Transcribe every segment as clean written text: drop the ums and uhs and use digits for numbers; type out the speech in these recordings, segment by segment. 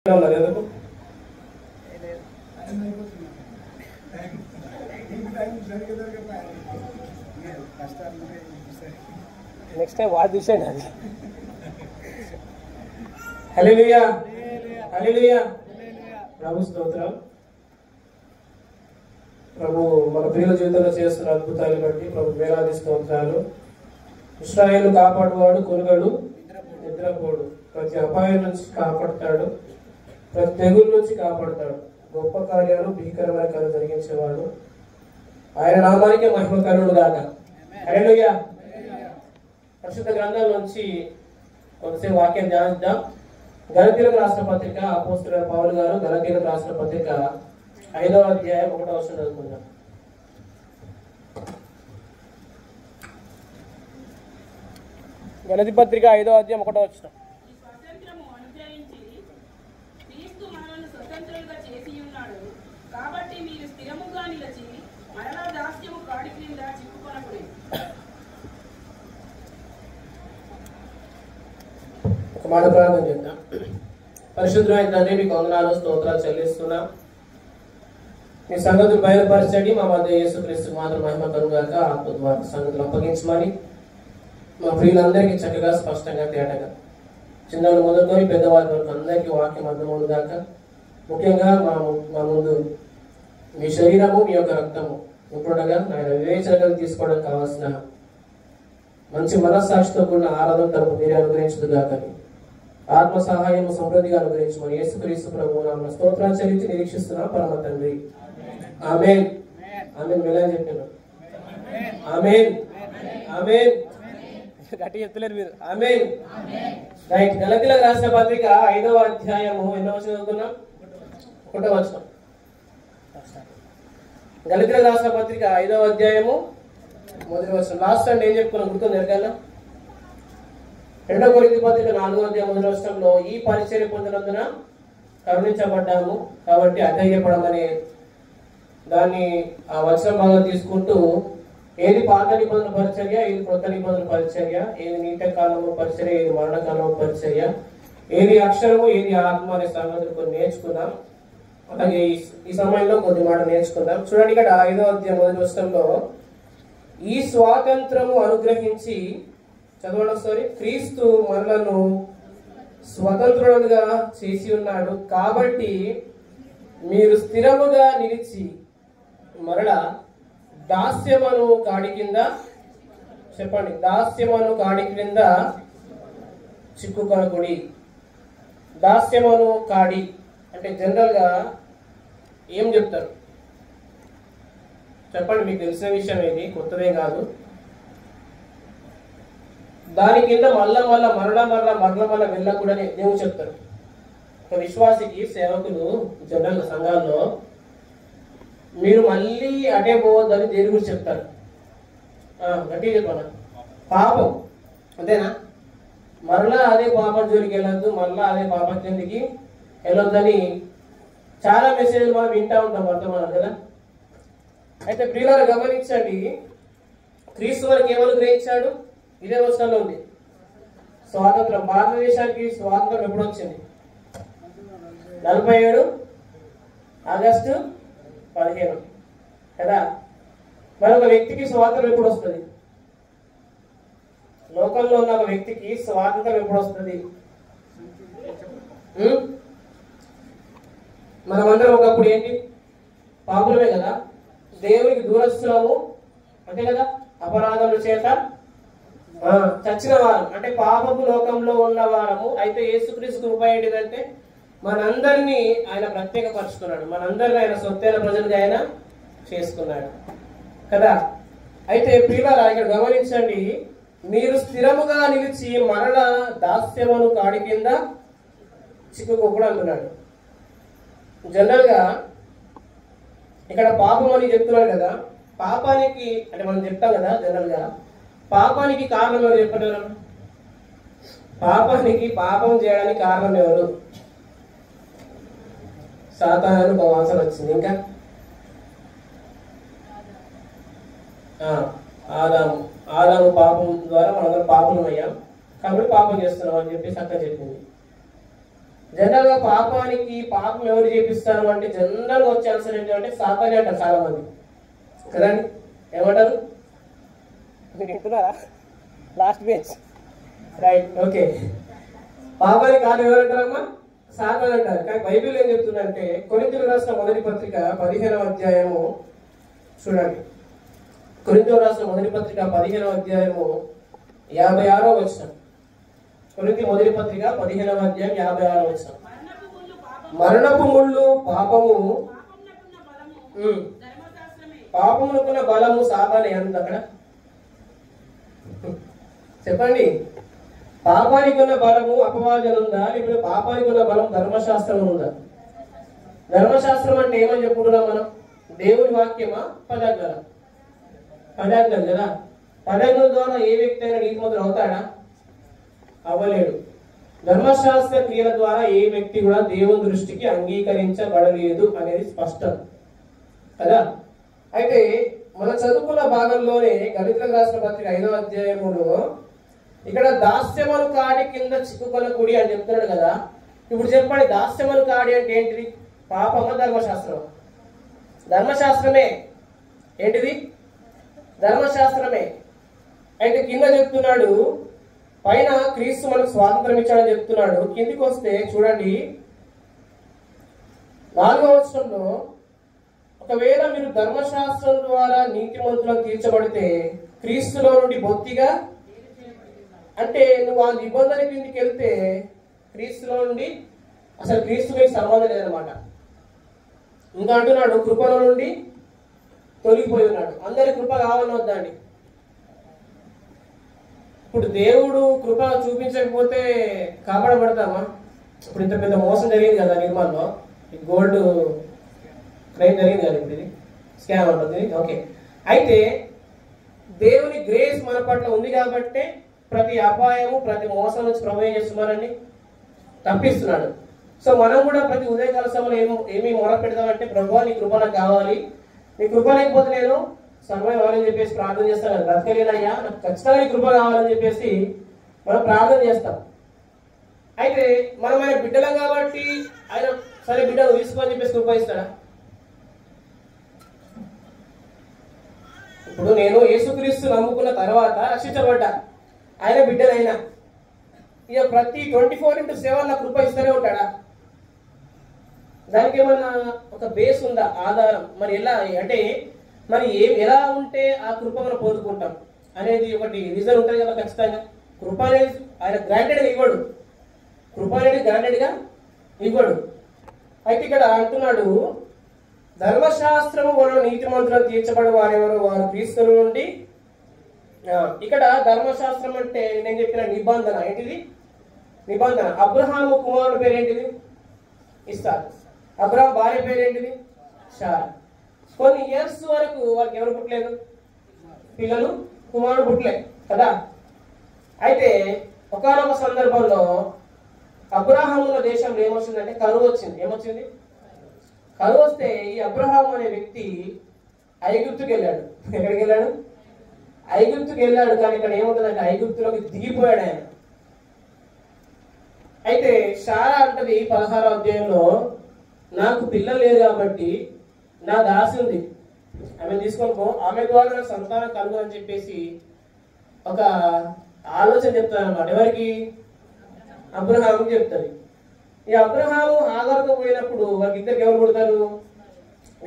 Next time వాడు చూసాను అది. హల్లెలూయా హల్లెలూయా. ప్రభు స్తోత్రం. ప్రభు మన ప్రియుల జీవితంలో చేస్తున్న అద్భుతాలు బట్టి ప్రభు వేలాది స్తోత్రాలు. ఇశ్రాయేలు కాపాడువాడు, కొనుగడు నిద్రపోడు. ప్రతి అపాయం నుంచి కాపాడుతాడు, ప్రతి తెగుల నుంచి కాపాడుతాడు. గొప్ప కార్యాలు, భీకరమైన కార్యాలు జరిగించేవాడు. ఆయన నామానికి మహిమకరుడు గాక. హల్లెలూయా. పరిశుద్ధ గ్రంథాల నుంచి కొంతసేపు వాక్యం ధ్యానిద్దాం. గలతీయులకు రాసిన పత్రిక, అపోస్తలుడైన పౌలు గారు గలతీయులకు రాసిన పత్రిక 5వ అధ్యాయం 1వ వచనం చదువుకుందాం. గలతీ పత్రిక 5వ అధ్యాయం 1వ వచనం. ఒక మాట ప్రార్థన చేద్దాం. పరిశుద్ధమైన తండ్రి, మీకు వందనాలు, స్తోత్రాలు చెల్లిస్తున్నాం. మీ సంగతులు బయలుపరచండి. మా మధ్య యేసుక్రీస్తు మాత్రం మహిమ కలుగాక. ఆత్మ ద్వారా సంగతులు అప్పగించమని మా ప్రియులందరికీ చక్కగా, స్పష్టంగా, తేటగా, చిన్నలు మొదలుకొని పెద్దవారి వరకు అందరికీ వాక్యం అర్థమవును గాక. ముఖ్యంగా మా ముందు మీ శరీరము, మీ యొక్క రక్తము ఉంటుండగా ఆయన వివేచనలు తీసుకోవడానికి కావాల్సిన మంచి మనస్సాక్షితో కూడిన ఆరాధన తరపు మీరే అనుగ్రహించదు గాకని ఆత్మ సహాయం సమృద్ధిగా అనుగ్రహించమని యేసుక్రీస్తు ప్రభువు నామమున స్తోత్రాలు చెల్లించి నిరీక్షిస్తున్నాం పరమ తండ్రి. ఆమేన్. ఆమేన్. వెళ్ళని చెప్పాను. ఆమేన్. ఆమేన్. గట్టి చెప్తలేరు మీరు. ఆమేన్. రైట్. గలతీయులకు రాసిన పత్రిక 5వ అధ్యాయము ఎన్నో వచనం చదువుకున్నాం? 1వ వచనం. గలతీయులకు రాసిన పత్రిక 5వ అధ్యాయము 1వ వచనం. లాస్ట్ టైం ఏం చెప్పుకున్నాం గుర్తుంది ఎరకన్నా? 2వ కొరింథీ పత్రిక 4వ అధ్యాయం 1వ వచనంలో ఈ పరిచర్య పొందినందున కరుణించబడ్డాము కాబట్టి అధైర్యపడమనే దాన్ని ఆ వచనం బాగా తీసుకుంటూ ఏది పాత నిబంధన పరిచర్య, ఏది కొత్త నిబంధన పరిచర్య, ఏది నీట కాలము పరిచర్య, ఏది మరణకాలము పరిచర్య, ఏది అక్షరము, ఏది ఆత్మ అనే సంగతులు కొన్ని నేర్చుకున్నాం. అలాగే ఈ సమయంలో కొద్ది మాట నేర్చుకుందాం. చూడండి, ఇక్కడ 5వ అధ్యాయం 1వ వచనంలో ఈ స్వాతంత్రము అనుగ్రహించి చదవడం సారీ క్రీస్తు మనలను స్వతంత్రులుగా చేసి ఉన్నాడు కాబట్టి మీరు స్థిరముగా నిలిచి మరలా దాస్యమను కాడి కింద, చెప్పండి, దాస్యమను కాడి క్రింద చిక్కుకొనకుడి. దాస్యమను కాడి అంటే జనరల్ గా ఏం చెప్తారు చెప్పండి? మీకు తెలిసిన విషయం ఏది, కొత్తదే కాదు. దాని కింద మరల వెళ్ళకూడని దేవుడు చెప్తారు. ఒక విశ్వాసికి, సేవకులు జనరల్ సంఘాల్లో మీరు మళ్ళీ అటే పోవద్దని దేని గురించి చెప్తారు? గట్టిగా చెప్పాను. పాపం, అంతేనా? మరలా అదే పాపం జోలికి వెళ్ళొద్దు, మరలా అదే పాపం కిందికి వెళ్ళొద్దని చాలా మెసేజ్లు మనం వింటా ఉంటాం, వర్తమానం కదా. అయితే ప్రియులారా గమనించండి, క్రీస్తు వారికి ఏమని గ్రహించాడు? ఇదే వచనంలో ఉంది. స్వాతంత్రం. భారతదేశానికి స్వాతంత్రం ఎప్పుడు వచ్చింది? 47 ఆగస్టు 15 కదా. మరొక వ్యక్తికి స్వాతంత్రం ఎప్పుడు వస్తుంది? లోకంలో ఉన్న ఒక వ్యక్తికి స్వాతంత్రం ఎప్పుడు వస్తుంది? మనమందరం ఒకప్పుడు ఏంటి? పాపులమే కదా, దేవునికి దూరస్తులము, అంతే కదా. అపరాధముల చేత చచ్చిన వారం అంటే పాపపు లోకంలో ఉన్న వారము. అయితే యేసుక్రీస్తు కృప ఏంటిదంటే మనందరినీ ఆయన ప్రత్యేకపరుచుకున్నాడు, మనందరినీ ఆయన సొత్తైన ప్రజలుగా ఆయన చేసుకున్నాడు కదా. అయితే ప్రియులారా ఇక్కడ గమనించండి, మీరు స్థిరముగా నిలిచి మరల దాస్యమును కాడి కింద చిక్కుకోకూడదు అంటున్నాడు. జనరల్ గా ఇక్కడ పాపం అని చెప్తున్నాడు కదా. పాపానికి అంటే మనం చెప్తాం కదా జనరల్ గా, పాపానికి కారణం ఎవరు చెప్పండి? పాపానికి, పాపం చేయడానికి కారణం ఎవరు? సాతాను వాసన వచ్చింది. ఇంకా ఆదాము పాపం ద్వారా మనందరం పాపం అయ్యాం కాబట్టి పాపం చేస్తున్నాం అని చెప్పేసి అక్క చెప్పింది. జనరల్ గా పాపం ఎవరు చేపిస్తారు అంటే జనరల్ గా వచ్చే ఆన్సర్ ఏంటంటే సాతానే అంటారు చాలా మంది కదండి. ఏమంటారు? మీరు వింటున్నారా? Last base right. ఓకే, పాపానికి కారణం ఎవరంటారమ్మా? సాతాను అంటారు. కానీ బైబిల్ ఏం చెప్తుందంటే కొరింథీయులకు రాసిన మొదటి పత్రిక 15వ అధ్యాయము చూడండి. కొరింథీయులకు రాసిన మొదటి పత్రిక 15వ అధ్యాయము 56వ వచనం. కొరింథీ మొదటి పత్రిక 15వ అధ్యాయం 56వ వచనం. మరణపు ముళ్ళు పాపము, పాపమునకున్న బలము సాతానే అంది అక్కడ. చెప్పండి, పాపానికి ఉన్న బలము అపవాదం ఉందా, ఇప్పుడు పాపానికి ఉన్న బలం ధర్మశాస్త్రం ఉందా? ధర్మశాస్త్రం అంటే ఏమని చెప్పుకుంటున్నాం మనం? దేవుని వాక్యమా, పదార్థాల? పదార్థాలు కదా. పదార్థాల ద్వారా ఏ వ్యక్తి అయినా నీతిమంతుడు అవుతాడా? అవ్వలేడు. ధర్మశాస్త్ర క్రియల ద్వారా ఏ వ్యక్తి కూడా దేవుని దృష్టికి అంగీకరించబడలేదు అనేది స్పష్టం కదా. అయితే మనం చదువుకున్న భాగంలోనే గళితులకు రాసిన పత్రిక 5వ అధ్యాయములో ఇక్కడ దాస్యమను కాడి కింద చిక్కుకొనకుడి అని చెప్తున్నాడు కదా. ఇప్పుడు చెప్పండి, దాస్యమను కాడి అంటే ఏంటిది? పాపమా ధర్మశాస్త్రం? ధర్మశాస్త్రమే. ఏంటిది? ధర్మశాస్త్రమే. అయితే కింద చెప్తున్నాడు, పైన క్రీస్తు మనకు స్వాతంత్రం ఇచ్చాడని చెప్తున్నాడు. కిందికి వస్తే చూడండి 4వ వచనంలో, ఒకవేళ మీరు ధర్మశాస్త్రం ద్వారా నీతిమంతులను తీర్చబడితే క్రీస్తులో నుండి బొత్తిగా, అంటే నువ్వు ఆ నిబంధన కిందికి వెళ్తే క్రీస్తులో నుండి అసలు క్రీస్తు మీకు సంబంధం లేదనమాట. ఇంకా అంటున్నాడు కృపలో నుండి తొలగిపోయి ఉన్నాడు. అందరి కృప కావాలని వద్దండి. ఇప్పుడు దేవుడు కృప చూపించకపోతే కాపాడబడతామా? ఇప్పుడు ఇంత పెద్ద మోసం జరిగింది కదా నిర్మాణంలో, గోల్డ్ క్రైమ్ జరిగింది కదా, ఇప్పుడు ఇది స్కామ్ ఉంటుంది. ఓకే, అయితే దేవుని గ్రేస్ మన పట్ల ఉంది కాబట్టి ప్రతి అపాయము ప్రతి మోసం నుంచి ప్రభు ఏం చేస్తున్నారండి? తప్పిస్తున్నాడు. సో మనం కూడా ప్రతి ఉదయకాల సమయంలో ఏమి మొర పెడతామంటే, ప్రభు నీ కృప నాకు కావాలి, నీ కృప లేకపోతే నేను సర్వైవ్ అవ్వాలని చెప్పేసి ప్రార్థన చేస్తాం కదా. బ్రతకలేనయ్యా, నాకు ఖచ్చితంగా నీ కృప కావాలని చెప్పేసి మనం ప్రార్థన చేస్తాం. అయితే మనం ఆయన బిడ్డలం కాబట్టి ఆయన సరే బిడ్డను తీసుకోని చెప్పేసి కృప ఇస్తాడా? ఇప్పుడు నేను యేసుక్రీస్తు నమ్ముకున్న తర్వాత రక్షించబడ్డా, ఆయన బిడ్డనైనా ఇక ప్రతి 24/7 నా కృప ఇస్తూనే ఉంటాడా? దానికి ఏమన్నా ఒక బేస్ ఉందా, ఆధారం? మరి ఎలా అంటే మరి ఎలా ఉంటే ఆ కృప మనం పొందుకుంటాం అనేది ఒకటి రీజన్ ఉంటుంది కదా ఖచ్చితంగా. కృప అనేది ఆయన గ్రాంటెడ్గా ఇవ్వడు, కృప అనేది గ్రాంటెడ్గా ఇవ్వడు. అయితే ఇక్కడ అంటున్నాడు, ధర్మశాస్త్రము వలన నీతిమంతులను తీర్చబడి వారెవరు? వారు క్రీస్తు నుండి. ఇక్కడ ధర్మశాస్త్రం అంటే నేను చెప్పిన నిబంధన. ఏంటిది నిబంధన? అబ్రహాము కుమారుడు పేరు ఏంటిది? ఇస్సాకు. అబ్రహాం భార్య పేరు ఏంటిది? శారా. కొన్ని ఇయర్స్ వరకు వాళ్ళకి ఎవరు పుట్టలేదు, పిల్లలు, కుమారుడు పుట్టలేదు కదా. అయితే ఒకానొక సందర్భంలో అబ్రహాముల దేశంలో ఏమొచ్చిందంటే కరువు వచ్చింది. ఏమొచ్చింది? కరువు వస్తే ఈ అబ్రహాము అనే వ్యక్తి ఐగుప్తుకి వెళ్ళాడు. ఎక్కడికి వెళ్ళాడు? ఐగుప్తుకి వెళ్ళాడు. కానీ ఇక్కడ ఏముంటుందంటే ఐగుప్తులోకి దిగిపోయాడు ఆయన. అయితే శారా అంటది 16వ అధ్యాయంలో, నాకు పిల్లలు లేరు కాబట్టి నా దాసి ఉంది, ఆమె తీసుకొని పో, ఆమె ద్వారా నాకు సంతానం కలుగు అని చెప్పేసి ఒక ఆలోచన చెప్తారు అన్నమాట. ఎవరికి? అబ్రహాముకి చెప్తారు. ఈ అబ్రహాము హాగరుతో పోయినప్పుడు వాళ్ళకి ఇద్దరికి ఎవరు పుడతారు?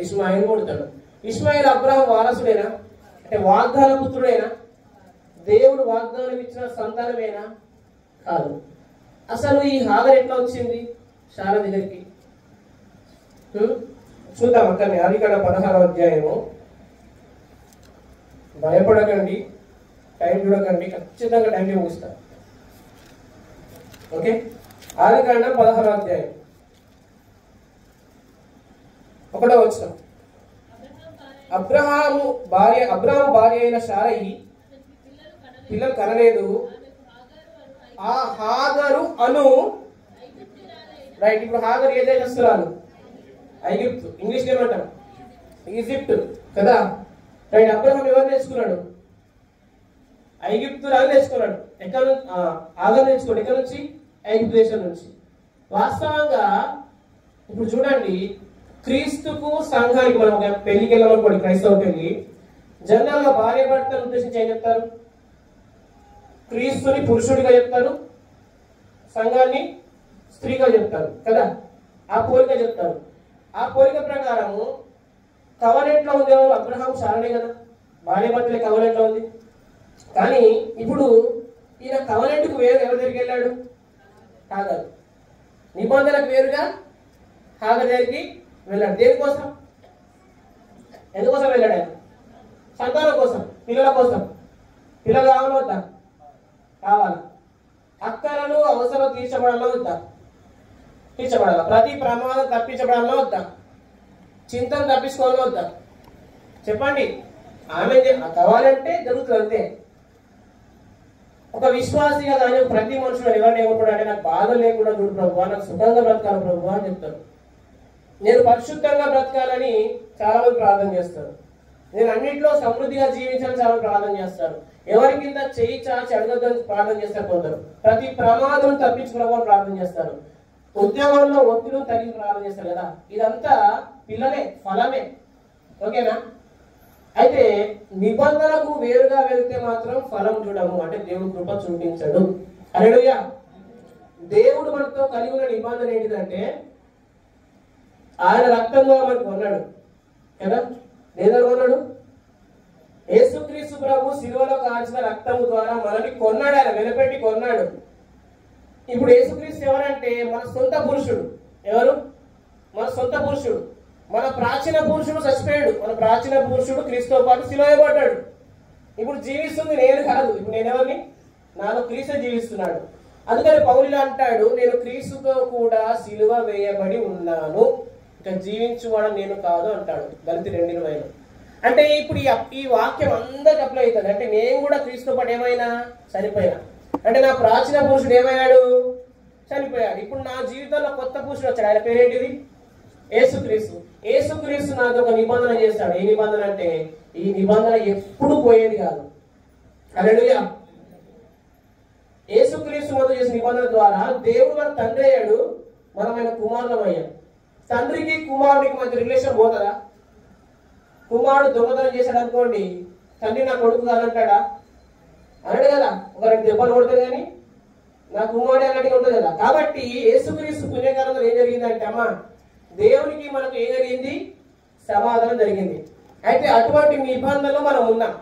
ఇష్మాయిల్ పుడతాడు. ఇష్మాయిల్ అబ్రహాం వారసుడేనా? అంటే వాగ్దాన పుత్రుడేనా? దేవుడు వాగ్దానం ఇచ్చిన సంతానమేనా? కాదు. అసలు ఈ హాగర్ ఎట్లా వచ్చింది శారా దగ్గరికి? చూద్దాం అక్కడనే. ఆదికాండ 16వ అధ్యాయము. భయపడకండి, టైం చూడకండి, ఖచ్చితంగా టైం ముగిస్తా. ఓకే, ఆదికాండ 16వ అధ్యాయం 1వ వచనం. అబ్రహాము భార్య అయిన శారయి పిల్లలు కనలేదు, ఆ హాగరు అను. రైట్. ఇప్పుడు హాగరు ఏ దేశస్తురాలు? ఐగుప్తు. ఇంగ్లీష్ ఏమంటారు? ఈజిప్ట్ కదా. రైట్. అబ్రహాం ఎవరు నేర్చుకున్నాడు? ఐగుప్తు రాని నేర్చుకున్నాడు. ఎక్కడ? ఆగర్ నేర్చుకోండి. ఎక్కడ నుంచి? ఐగుప్తు దేశం నుంచి. వాస్తవంగా ఇప్పుడు చూడండి, క్రీస్తుకు సంఘానికి మనం ఒక పెళ్లికి వెళ్ళామనుకోండి, క్రైస్తవ పెళ్లి, జనరల్గా భార్య భర్తను ఉద్దేశించి ఏం చెప్తారు? క్రీస్తుని పురుషుడిగా చెప్తారు, సంఘాన్ని స్త్రీగా చెప్తారు కదా. ఆ పోలిక చెప్తారు. ఆ పోలిక ప్రకారము కవనెంట్ లో ఉంది ఎవరు? అబ్రహాం శారనే కదా, భార్య భర్తలే కవనెంట్ లో ఉంది. కానీ ఇప్పుడు ఈయన కవనెంట్కు వేరు ఎవరి దగ్గరికి వెళ్ళాడు? హాగరు. నిబంధనకు వేరుగా హాగరు దగ్గరికి వెళ్ళాడు. దేనికోసం? ఎందుకోసం వెళ్ళాడు ఆయన? సంతానం కోసం, పిల్లల కోసం. పిల్లలు కావాలో వద్దా? కావాలి. అక్కరలు అవసరం తీర్చబడాలో వద్దా? తీర్చబడాల. ప్రతి ప్రమాదం తప్పించబడాలో వద్దా? చింతను తప్పించుకోవాలో వద్దా? చెప్పండి. ఆమె కావాలంటే జరుగుతుంది అంతే. ఒక విశ్వాసిగా కానీ ప్రతి మనుషులు ఎవరిని ఏమనుకుంటాడంటే, నాకు బాధ లేకుండా చూడు ప్రభు, నాకు సుఖంగా బ్రతకాలి ప్రభు అని చెప్తారు. నేను పరిశుద్ధంగా బ్రతకాలని చాలా మంది ప్రార్థన చేస్తారు. నేను అన్నింటిలో సమృద్ధిగా జీవించాలని చాలా ప్రార్థన చేస్తారు. ఎవరి కింద చేయి చాచి అడగద్దని ప్రార్థన చేస్తారు కొందరు. ప్రతి ప్రమాదం తప్పించుకోవాలని ప్రార్థన చేస్తారు. ఉద్యోగంలో ఒత్తిడిని తగ్గి ప్రార్థన చేస్తారు కదా. ఇదంతా పిల్లలే, ఫలమే. ఓకేనా? అయితే నిబంధనకు వేరుగా వెళ్తే మాత్రం ఫలం చూడము, అంటే దేవుడు కృప చూపించడు. హల్లెలూయా. దేవుడు మనతో కలిగి ఉన్న నిబంధన ఏంటిదంటే, ఆయన రక్తంలో మనకు కొన్నాడు కదా. లేదా కొన్నాడు? యేసుక్రీస్తు ప్రభు శిలువలో కాల్చిన రక్తము ద్వారా మనల్ని కొన్నాడు. ఆయన వెలపెట్టి కొన్నాడు. ఇప్పుడు యేసుక్రీస్తు ఎవరంటే మన సొంత పురుషుడు. ఎవరు? మన సొంత పురుషుడు. మన ప్రాచీన పురుషుడు చచ్చిపోయాడు. మన ప్రాచీన పురుషుడు క్రీస్తుతో పాటు సిలువైపోయాడు. ఇప్పుడు జీవిస్తుంది నేను కాదు. ఇప్పుడు నేను ఎవరిని? నాలో క్రీస్తు జీవిస్తున్నాడు. అందుకని పౌలు అంటాడు, నేను క్రీస్తుతో కూడా సిలువ వేయబడి ఉన్నాను, ఇక జీవించువాడు నేను కాదు అంటాడు గలతీ 2:20. అంటే ఇప్పుడు ఈ వాక్యం అందరికి అప్లై అవుతుంది. అంటే నేను కూడా క్రీస్తుతో పాటు ఏమైనా చనిపోయినా, అంటే నా ప్రాచీన పురుషుడు ఏమయ్యాడు? చనిపోయాడు. ఇప్పుడు నా జీవితంలో కొత్త పురుషుడు వచ్చాడు. ఆయన పేరేంటిది? యేసుక్రీస్తు. యేసుక్రీస్తు నాతో ఒక నిబంధన చేస్తాడు. ఏ నిబంధన అంటే, ఈ నిబంధన ఎప్పుడు పోయేది కాదు. హల్లెలూయా. యేసుక్రీస్తు మనతో చేసిన నిబంధన ద్వారా దేవుడు మన తండ్రి అయ్యాడు, మనం ఆయన కుమారులం అయ్యాం. తండ్రికి కుమారుడికి మధ్య రిలేషన్ పోతుందా? కుమారుడు దొంగతనం చేశాడు అనుకోండి, తండ్రి నా కొడుకు కాదంటాడా? అన్నాడు కదా. ఒక 2 దెబ్బలు కొడతాడు కానీ నా కుమారుడు అన్నట్టుగా ఉంటుంది కదా. కాబట్టి యేసుక్రీస్తు పుణ్యకాలంలో ఏం జరిగిందంటే, అమ్మా దేవునికి మనకు ఏం జరిగింది? సమాధానం జరిగింది. అయితే అటువంటి నిబంధనలో మనం ఉన్నాం.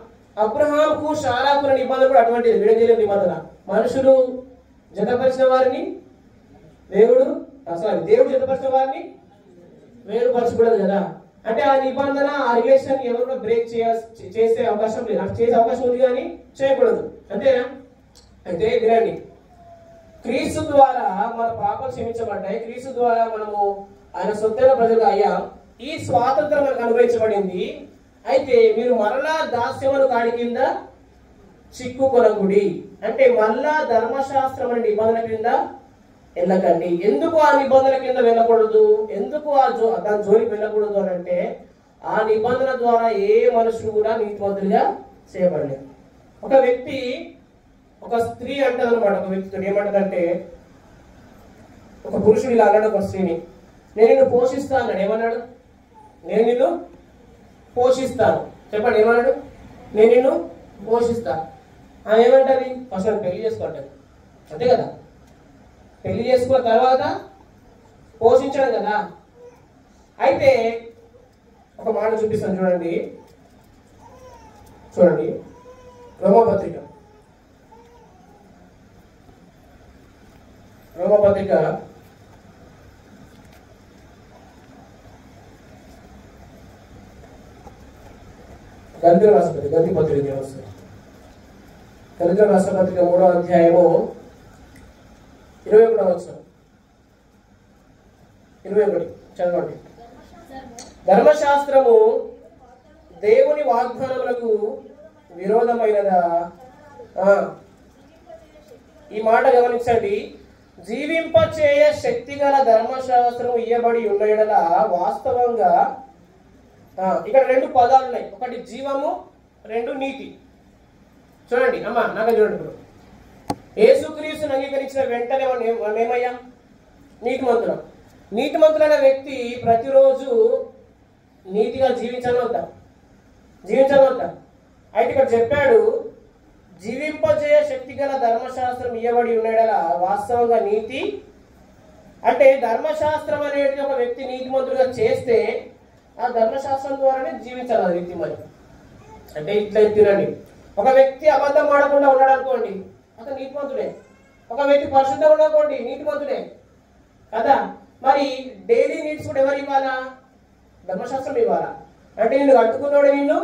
అబ్రహాంకు శారాకుల నిబంధన కూడా అటువంటిది, విడదీయలేని నిబంధన. మనుషులు జతపరిచిన వారిని దేవుడు జతపరిచిన వారిని వేరుపరచకూడదు కదా. అంటే ఆ నిబంధన, ఆ రిలేషన్ ఎవరు కూడా బ్రేక్ చేసే అవకాశం లేదు. నాకు చేసే అవకాశం ఉంది కానీ చేయకూడదు. అంతేనా? అయితే వినండి, క్రీస్తు ద్వారా మన పాపాలు క్షమించబడ్డాయి. క్రీస్తు ద్వారా మనము ఆయన సొంతైన ప్రజలు అయ్యాం. ఈ స్వాతంత్రం మనకు అనుగ్రహించబడింది. అయితే మీరు మరలా దాస్యముల కాడి కింద చిక్కుకొనకుడి. అంటే మళ్ళా ధర్మశాస్త్రం అనే నిబంధన కింద వెళ్ళకండి. ఎందుకు ఆ నిబంధన కింద వెళ్ళకూడదు? ఎందుకు దాని జోలికి వెళ్ళకూడదు అని అంటే, ఆ నిబంధన ద్వారా ఏ మనుషులు కూడా నీతిమంతులుగా చేయబడలేదు. ఒక వ్యక్తి, ఒక స్త్రీ అంటది అనమాట, ఒక వ్యక్తితో ఏమంటదంటే, ఒక పురుషుడు ఇలా అన్నాడు ఒక స్త్రీని, నేను నిన్ను పోషిస్తా అన్నాడు. ఏమన్నాడు? నేను నిన్ను పోషిస్తాను. చెప్పండి, ఏమన్నాడు? నేను నిన్ను పోషిస్తా. ఆమె ఏమంటది? ఫస్ట్ నన్ను పెళ్లి చేసుకోండి, అంతే కదా. పెళ్లి చేసుకున్న తర్వాత పోషించడం కదా. అయితే ఒక మాట చూపిస్తాను చూడండి. రోమపత్రిక గంతి పత్రిక వస్తుంది. గంతి రాష్ట్రపత్రిక 3వ అధ్యాయము 21వ వచనం. 21 చదవండి. ధర్మశాస్త్రము దేవుని వాగ్దానములకు విరోధమైనదా? ఈ మాట గమనించండి. జీవింపచేయ శక్తిగల ధర్మశాస్త్రము ఇయ్యబడి ఉన్న యెడల వాస్తవంగా ఇక్కడ 2 పదాలు ఉన్నాయి. ఒకటి జీవము, 2 నీతి. చూడండి అమ్మా, నాకు చూడండి. ఇప్పుడు యేసుక్రీస్తుని అంగీకరించిన వెంటనే మనం ఏమయ్యాం? నీతిమంతులం. నీతిమంతులైన వ్యక్తి ప్రతిరోజు నీతిగా జీవించనవుతా. అయితే ఇక్కడ చెప్పాడు, జీవింపజేయ శక్తి గల ధర్మశాస్త్రం ఇయ్యబడి ఉన్నాడలా వాస్తవంగా నీతి అంటే ధర్మశాస్త్రం అనేది ఒక వ్యక్తి నీతిమంతుడిగా చేస్తే ఆ ధర్మశాస్త్రం ద్వారానే జీవించాలి ఆ వ్యక్తి. మరి అంటే ఇట్లా తినండి, ఒక వ్యక్తి అబద్ధం ఆడకుండా ఉన్నాడు అనుకోండి, అతను నీతిమంతుడే. ఒక వ్యక్తి పరిశుద్ధంగా ఉండకోండి, నీతిమంతుడే కదా. మరి డైలీ నీడ్స్ కూడా ఎవరు ఇవ్వాలా? ధర్మశాస్త్రం ఇవ్వాలా. అంటే నిన్ను కట్టుకున్నాడు నిన్ను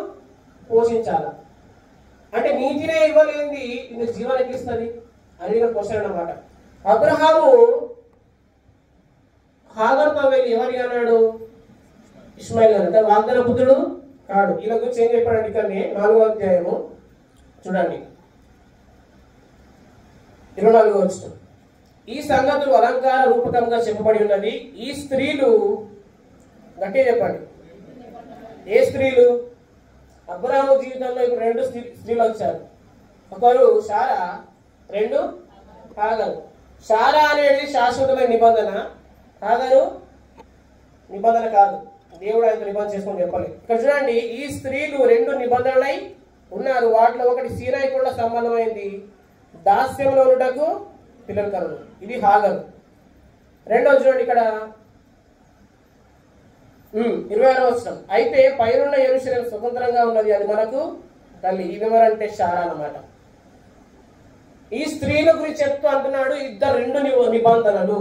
పోషించాలా. అంటే నీతినే ఇవ్వలేంది నిన్ను జీవనం ఎక్కిస్తుంది అని క్వశ్చన్ అన్నమాట. అబ్రహాము హాగర్తో వెళ్ళి ఎవరి అన్నాడు? ఇస్మాయిల్ గారు. వాగ్దాన పుత్రుడు కాడు. వీళ్ళ గురించి ఏం చెప్పాడండి? ఇక్కడనే 4వ అధ్యాయము చూడండి, 24వ వచనం. ఈ సంగతులు అలంకార రూపకంగా చెప్పబడి ఉన్నది. ఈ స్త్రీలు గట్టిగా చెప్పండి, ఏ స్త్రీలు? అబ్రహాము జీవితంలో ఇప్పుడు 2 స్త్రీలు వచ్చారు. ఒకరు శారా, 2 హాగరు. శారా అనేది శాశ్వతమైన నిబంధన, హాగరు నిబంధన కాదు. దేవుడు ఆయన నిబంధన చేసుకొని చెప్పాలి. ఇక్కడ చూడండి, ఈ స్త్రీలు 2 నిబంధనలై ఉన్నారు. వాటిలో ఒకటి సీనాయి కూడా సంబంధమైంది, దాస్యంలో ఉన్నటకు పిల్లల కరువు. ఇది హాగరు. రెండోది చూడండి ఇక్కడ 26వ వచనం. అయితే పైనున్న యెరూషలేము స్వతంత్రంగా ఉన్నది, అది మనకు తల్లి. ఈ వివరణ అంటే శారా అన్నమాట. ఈ స్త్రీల గురించి చెప్తూ అంటున్నాడు, ఇద్దరు 2 నిబంధనలు.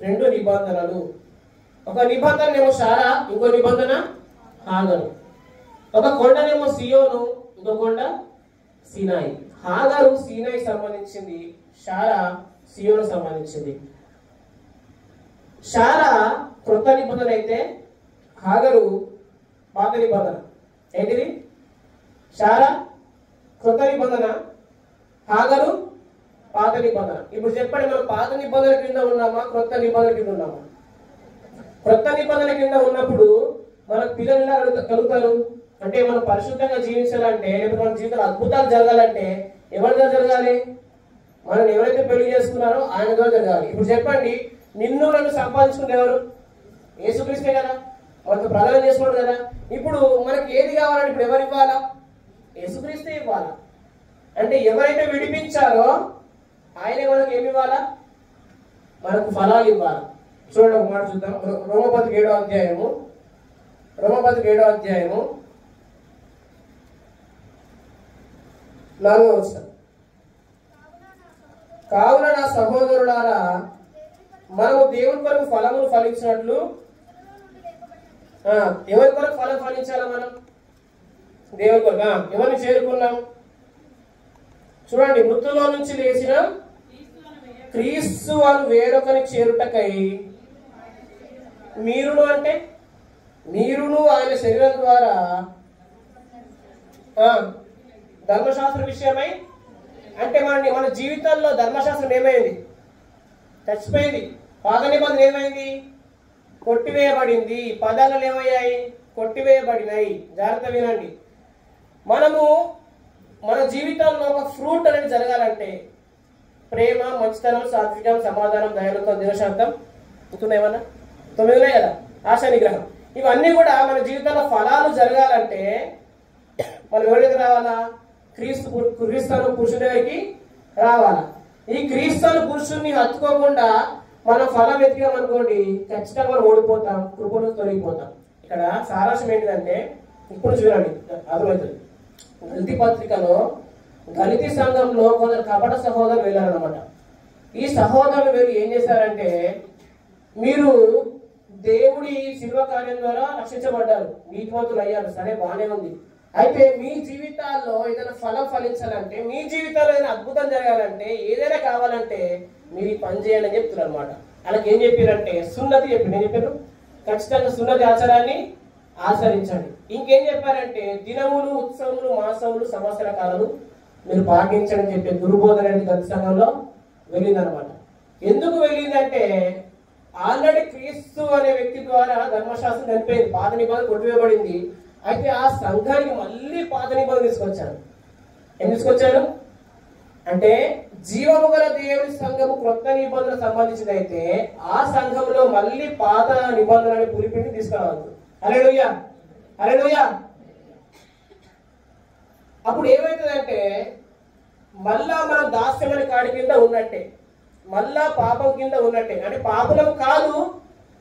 2 నిబంధనలు. ఒక నిబంధనేమో శారా, ఇంకో నిబంధన హాగరు. ఒక కొండనేమో సియోను, ఇంకో కొండ సీనాయి. హాగరు సీనాయి సంబంధించింది, శారా సియోను సంబంధించింది. శారా కృత నిబంధన అయితే హాగరు పాత నిబంధన. ఏంటిది? శారా కృత నిబంధన, హాగరు పాత నిబంధన. ఇప్పుడు చెప్పండి, మనం పాత నిబంధన కింద ఉన్నామా, క్రొత్త నిబంధన కింద ఉన్నామా? క్రొత్త నిబంధన కింద ఉన్నప్పుడు మనకు పిల్లలు ఎలా కలుగుతారు అంటే, మనం పరిశుద్ధంగా జీవించాలంటే, లేకపోతే మన జీవితంలో అద్భుతాలు జరగాలంటే ఎవరి ద్వారా జరగాలి? మనం ఎవరైతే పెళ్లి చేసుకున్నారో ఆయన ద్వారా జరగాలి. ఇప్పుడు చెప్పండి, నిన్ను నన్ను సంపాదించుకుంటే ఎవరు? యేసుక్రీస్తే కదా, మనకు ప్రదానం చేసుకున్నాడు కదా. ఇప్పుడు మనకి ఏది కావాలంటే ఇప్పుడు ఎవరు ఇవ్వాలా? యేసుక్రీస్తే ఇవ్వాలా. అంటే ఎవరైతే విడిపించారో ఆయనే మనకు ఏమి ఇవ్వాలా? మనకు ఫలాలు ఇవ్వాలి. చూడండి, ఒక మాట చూద్దాం. రోమపత్రిక 7వ అధ్యాయము 4వ వచనం. కావున నా సహోదరులారా, మనము దేవుని కొరకు ఫలమును ఫలించినట్లు, ఎవరి కొరకు ఫలం ఫలించాలా? మనం దేవుని కొరకు. ఎవరిని చేరుకున్నాం? చూడండి, మృతుల్లో నుంచి లేచిన క్రీస్తు అని వేరొకరిని చేరుటకై మీరును ఆయన శరీరం ద్వారా ధర్మశాస్త్ర విషయమై, అంటే మన జీవితాల్లో ధర్మశాస్త్రం ఏమైంది? చచ్చిపోయింది. పాత నిబంధన ఏమైంది? కొట్టివేయబడింది. పదాలు ఏమయ్యాయి? కొట్టివేయబడినాయి. జాగ్రత్త వినండి. మనము మన జీవితంలో ఒక ఫ్రూట్ అనేది జరగాలంటే ప్రేమ, మంచితనం, సాత్వికం, సమాధానం, దయాళుత్వం, దీనశాంతం, ఏమన్నా 9 ఉన్నాయి కదా, ఆశా నిగ్రహం. ఇవన్నీ కూడా మన జీవితంలో ఫలాలు జరగాలంటే మనం ఎవరికి రావాలా? క్రీస్తు పురుషుడి దగ్గరికి రావాలా. ఈ క్రీస్తు పురుషుడిని హత్తుకోకుండా మనం ఫలం వెతికామనుకోండి, ఖచ్చితంగా మనం ఓడిపోతాం, కృపను తొలగిపోతాం. ఇక్కడ సారాంశం ఏంటిదంటే, ఇప్పుడు చూడండి అర్థమవుతుంది. గలితీ పత్రికలో గలితీ సంఘంలో కొందరు కపట సహోదరులు వెళ్ళారనమాట. ఈ సహోదరులు వీళ్ళు ఏం చేశారంటే, మీరు దేవుడి శిల్వ కార్యం ద్వారా రక్షించబడ్డారు, నీతిమంతులు అయ్యారు, సరే బాగానే ఉంది. అయితే మీ జీవితాల్లో ఏదైనా ఫలం ఫలించాలంటే, మీ జీవితాల్లో ఏదైనా అద్భుతం జరగాలంటే, ఏదైనా కావాలంటే మీరు ఈ పని చేయండి అని చెప్తున్నారు అనమాట. అలాగే ఏం చెప్పారంటే, సున్నతి చెప్పి నేను చెప్పాను, ఖచ్చితంగా సున్నతి ఆచారాన్ని ఆచరించండి. ఇంకేం చెప్పారంటే, దినములు, ఉత్సవములు, మాసములు, సంవత్సర కాలాలు మీరు పాటించండి చెప్పే దుర్బోధన గత సంఘంలో వెళ్ళిందనమాట. ఎందుకు వెళ్ళిందంటే, ఆల్రెడీ క్రీస్తు అనే వ్యక్తి ద్వారా ధర్మశాస్త్రం చనిపోయింది, పాత నిబంధన కొట్టివేయబడింది. అయితే ఆ సంఘానికి మళ్ళీ పాత నిబంధన తీసుకొచ్చారు. ఏం తీసుకొచ్చారు అంటే, జీవము గల దేవుని సంఘము క్రొత్త నిబంధన సంబంధించింది అయితే ఆ సంఘంలో మళ్ళీ పాత నిబంధనని పులిపిండి తీసుకురావద్దు. హల్లెలూయా, హల్లెలూయా. అప్పుడు ఏమవుతుందంటే మళ్ళా మనం దాస్యమని కాడి కింద ఉన్నట్టే, మళ్ళా పాపం కింద ఉన్నట్టే. అంటే పాపలం కాదు,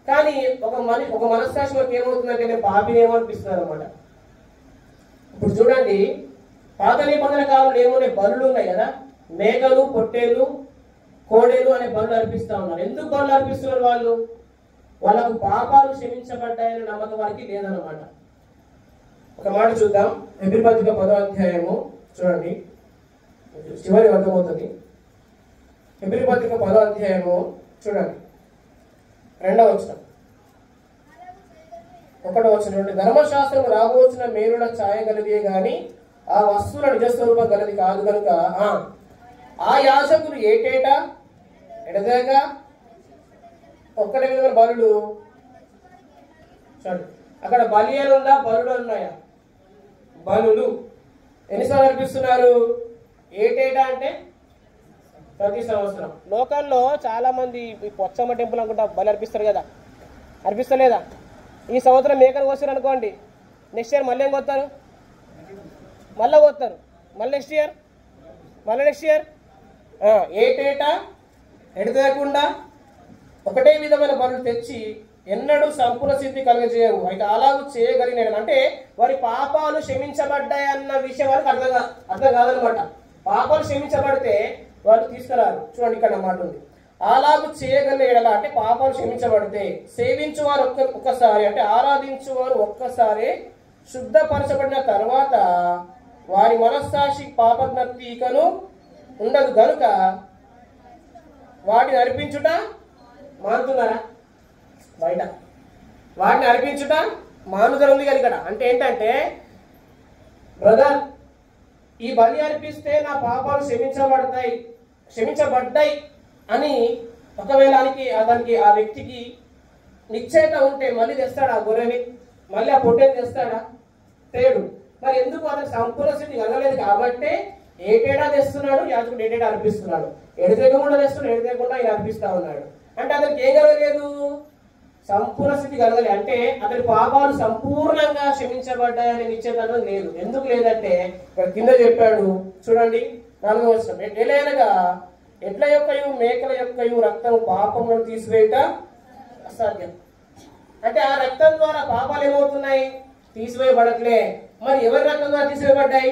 కానీ ఒక మనస్సాక్షి మనకి ఏమవుతుందంటే నేను పాపినేమో అనిపిస్తుంది అనమాట. ఇప్పుడు చూడండి, పాత నిబంధన కాలంలో ఏమున్నాయి? బలులు ఉన్నాయి కదా, మేకలు, పొట్టేలు, కోడేలు అనే బలులు అర్పిస్తా ఉన్నారు. ఎందుకు బలులు అర్పిస్తున్నారు? వాళ్ళకు పాపాలు క్షమించబడ్డాయనే నమ్మకం వారికి లేదనమాట. ఒక మాట చూద్దాం. హెబ్రీ పత్రిక 10వ అధ్యాయము చూడండి, చివరి అర్థమవుతుంది. హెబ్రీ పత్రిక 10వ అధ్యాయము చూడండి, 2వ వచనం, 1వ వచనం నుండి, ధర్మశాస్త్రం రాబోచిన మేలుల ఛాయ గలదే గాని ఆ వస్తువుల నిజస్వరూపం గలది కాదు కనుక ఆ యాజకులు ఏటేటా ఎడదగా ఒక్కటే విధమైన బలులు. చూడండి, అక్కడ బలియాలు ఉందా, బలులు ఉన్నాయా? బలులు ఎన్నిసార్లు అర్పిస్తున్నారు? ఏటేటా అంటే ప్రతి సంవత్సరం. లోకల్లో చాలా మంది పొచ్చమ్మ టెంపుల్ అనుకుంటా బలి అర్పిస్తారు కదా, అర్పిస్తలేదా? ఈ సంవత్సరం మేకను కోసారు అనుకోండి, నెక్స్ట్ ఇయర్ మళ్ళీ ఏం కోస్తారు? మళ్ళీ కోస్తారు. మళ్ళీ నెక్స్ట్ ఇయర్ ఏటేటా ఎడతేయకుండా ఒకటే విధమైన బలులు తెచ్చి ఎన్నడూ సంపూర్ణ సిద్ధి కలగజేయవు. అయితే అలాగూ చేయగలిగిన అంటే వారి పాపాలు క్షమించబడ్డాయన్న విషయం వారికి అర్థం కాదనమాట. పాపాలు క్షమించబడితే వాళ్ళు తీసుకురారు. చూడండి, ఇక్కడ మాట ఉంది, అలాగూ చేయగలిగేలా అంటే పాపాలు క్షమించబడితే సేవించువారు ఒక్కసారి అంటే ఆరాధించువారు ఒక్కసారి శుద్ధపరచబడిన తర్వాత వారి మనస్సాక్షి పాపజ్ఞప్తి ఇకను ఉండదు గనుక వాటిని అర్పించుట మానుతున్నారా? బయట వాటిని అర్పించుట మానుదరం ఉంది కదా ఇక్కడ. అంటే ఏంటంటే, బ్రదర్, ఈ బలి అర్పిస్తే నా పాపాలు క్షమించబడ్డాయి అని ఒకవేళ దానికి ఆ వ్యక్తికి నిశ్చయత ఉంటే మళ్ళీ తెస్తాడా? ఆ గొర్రెని మళ్ళీ ఆ పొట్టేని తెస్తాడా? తేడు. మరి ఎందుకు? అతనికి సంపూర్ణ స్థితి కలగలేదు కాబట్టి ఏటేటా తెస్తున్నాడు, యాజకుడు ఏటేటా అర్పిస్తున్నాడు. ఎడతెగకుండా తెస్తున్నాడు, ఎడతెగకుండా ఆయన అర్పిస్తా ఉన్నాడు. అంటే అతనికి ఏం కలగలేదు? సంపూర్ణ స్థితి కలగలేదు. అంటే అతని పాపాలు సంపూర్ణంగా క్షమించబడ్డాయని నిశ్చయత లేదు. ఎందుకు లేదంటే ఇక్కడ కింద చెప్పాడు చూడండి, 4వ వచనం, ఎట్లనగా ఎడ్ల యొక్కయు మేకల యొక్కయు రక్తం పాపములను తీసివేయట అసాధ్యం. అంటే ఆ రక్తం ద్వారా పాపాలు ఏమవుతున్నాయి? తీసివేయబడట్లే. మరి ఎవరి రక్తం ద్వారా తీసివేయబడ్డాయి?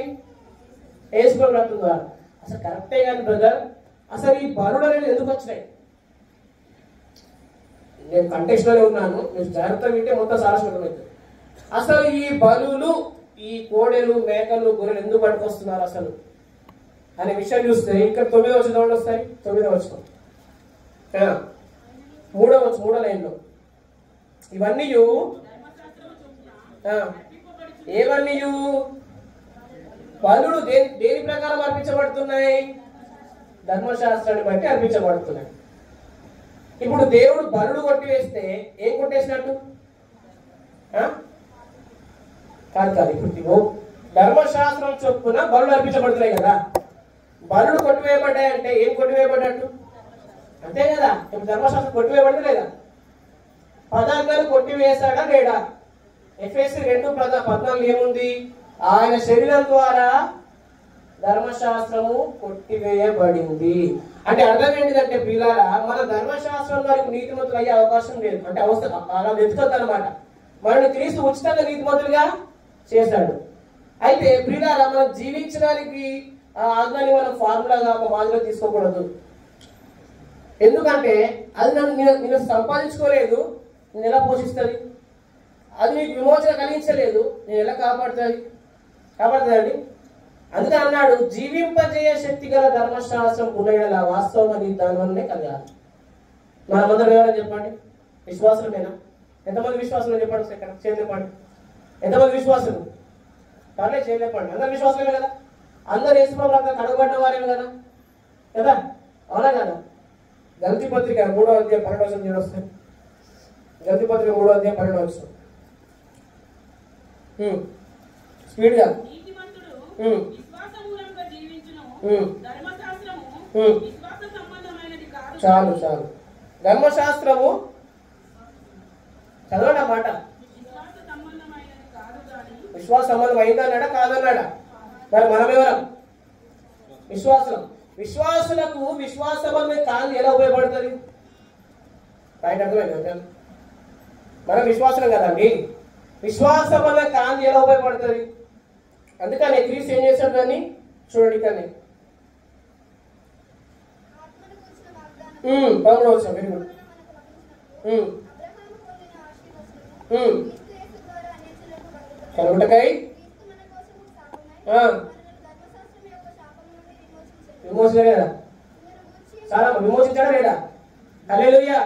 యేసుప్రభు రక్తం ద్వారా. అసలు కరెక్టే కానీ బ్రదర్, అసలు ఈ బలులు అనేది ఎందుకు వచ్చినాయి? నేను కంటెక్స్ట్ లోనే ఉన్నాను, మీరు జాగ్రత్తగా వింటే మొత్తం సారస్వతమవుతుంది. అసలు ఈ బలులు, ఈ కోడెలు, మేకలు, గొర్రెలు ఎందుకు పట్టుకొస్తున్నారు అసలు అనే విషయం చూస్తే ఇక్కడ 9వ వచనం వస్తాయి. 9వ వచనం 3వ లైన్లో ఇవన్నీ ఏవన్నీ బలులు దేని ప్రకారం అర్పించబడుతున్నాయి? ధర్మశాస్త్రాన్ని బట్టి అర్పించబడుతున్నాయి. ఇప్పుడు దేవుడు బలుడు కొట్టివేస్తే ఏం కొట్టేసినట్టు? కాదు. ఇప్పుడు ధర్మశాస్త్రం చొప్పున బలుడు అర్పించబడుతున్నాయి కదా. బలుడు కొట్టివేయబడ్డాయంటే ఏం కొట్టివేయబడ్డట్టు? అంతే కదా. ఇప్పుడు ధర్మశాస్త్రం కొట్టివేయబడింది లేదా? పదార్థాలు కొట్టివేశాడా లేడా? ఎఫెసీ 2:14 ఏముంది? ఆయన శరీరం ద్వారా ధర్మశాస్త్రము కొట్టివేయబడింది. అంటే అర్థం ఏంటిదంటే ప్రియులారా, మన ధర్మశాస్త్రం వారికి నీతిమంతులు అయ్యే అవకాశం లేదు. అంటే అలా వెతుకొద్దు అనమాట. మనల్ని క్రీస్తు ఉచితంగా నీతిమంతులుగా చేశాడు. అయితే ప్రియులారా, మనం జీవించడానికి ఆ ఆజ్ఞని మనం ఫార్ములాగా ఒక మాదిరిగా తీసుకోకూడదు. ఎందుకంటే అది నేను సంపాదించుకోలేదు, నేను ఎలా పోషిస్తుంది? అది నీకు విమోచన కలిగించలేదు, నేను ఎలా కాపాడుతుందండి? అందుకే అన్నాడు, జీవింపజేయ శక్తి గల ధర్మశాస్త్రం ఉండేలా వాస్తవంగా నీ దాని వల్లనే కలగాలి. మనమందరం ఎవరైనా చెప్పండి, విశ్వాసులమేనా? ఎంతమంది విశ్వాసులు చెప్పండి, ఇక్కడ చేయలేపండి. ఎంతమంది విశ్వాసులు? పర్లేదు, చేయలేపండి. అందరు విశ్వాసులమే కదా. అందరు యేసుప్రభు రక్తంతో కడగబడ్డ వారేమే కదా. అవునా కదా? గలతీ పత్రిక 3వ అధ్యాయం 12వ వచనం చూడొస్తాయి. గలతీ పత్రిక 3వ అధ్యాయం 12వ వచనం స్పీడ్ గా. చాలు చాలు. ధర్మశాస్త్రము చదవండి ఆ మాట. విశ్వాస సంబంధం అయిందన్నాడా కాదన్నాడా? మరి మనమెవరం? విశ్వాసులం. విశ్వాసులకు విశ్వాస సంబంధం కాదు ఎలా ఉపయోగపడుతుంది? రైట్, అర్థమైంది. మనం విశ్వాసం కదండి. విశ్వాస సంబంధం కాంతి ఎలా ఉపయోగపడుతుంది? అందుకని క్రీస్తు ఏం చేశాడు దాన్ని చూడండి. కానీ 13వ వచనం, వెరీ గుడ్. కలుగుటకై విమోచన లేదా? చాలా విమోచించాడా లేదా? హల్లెలూయా.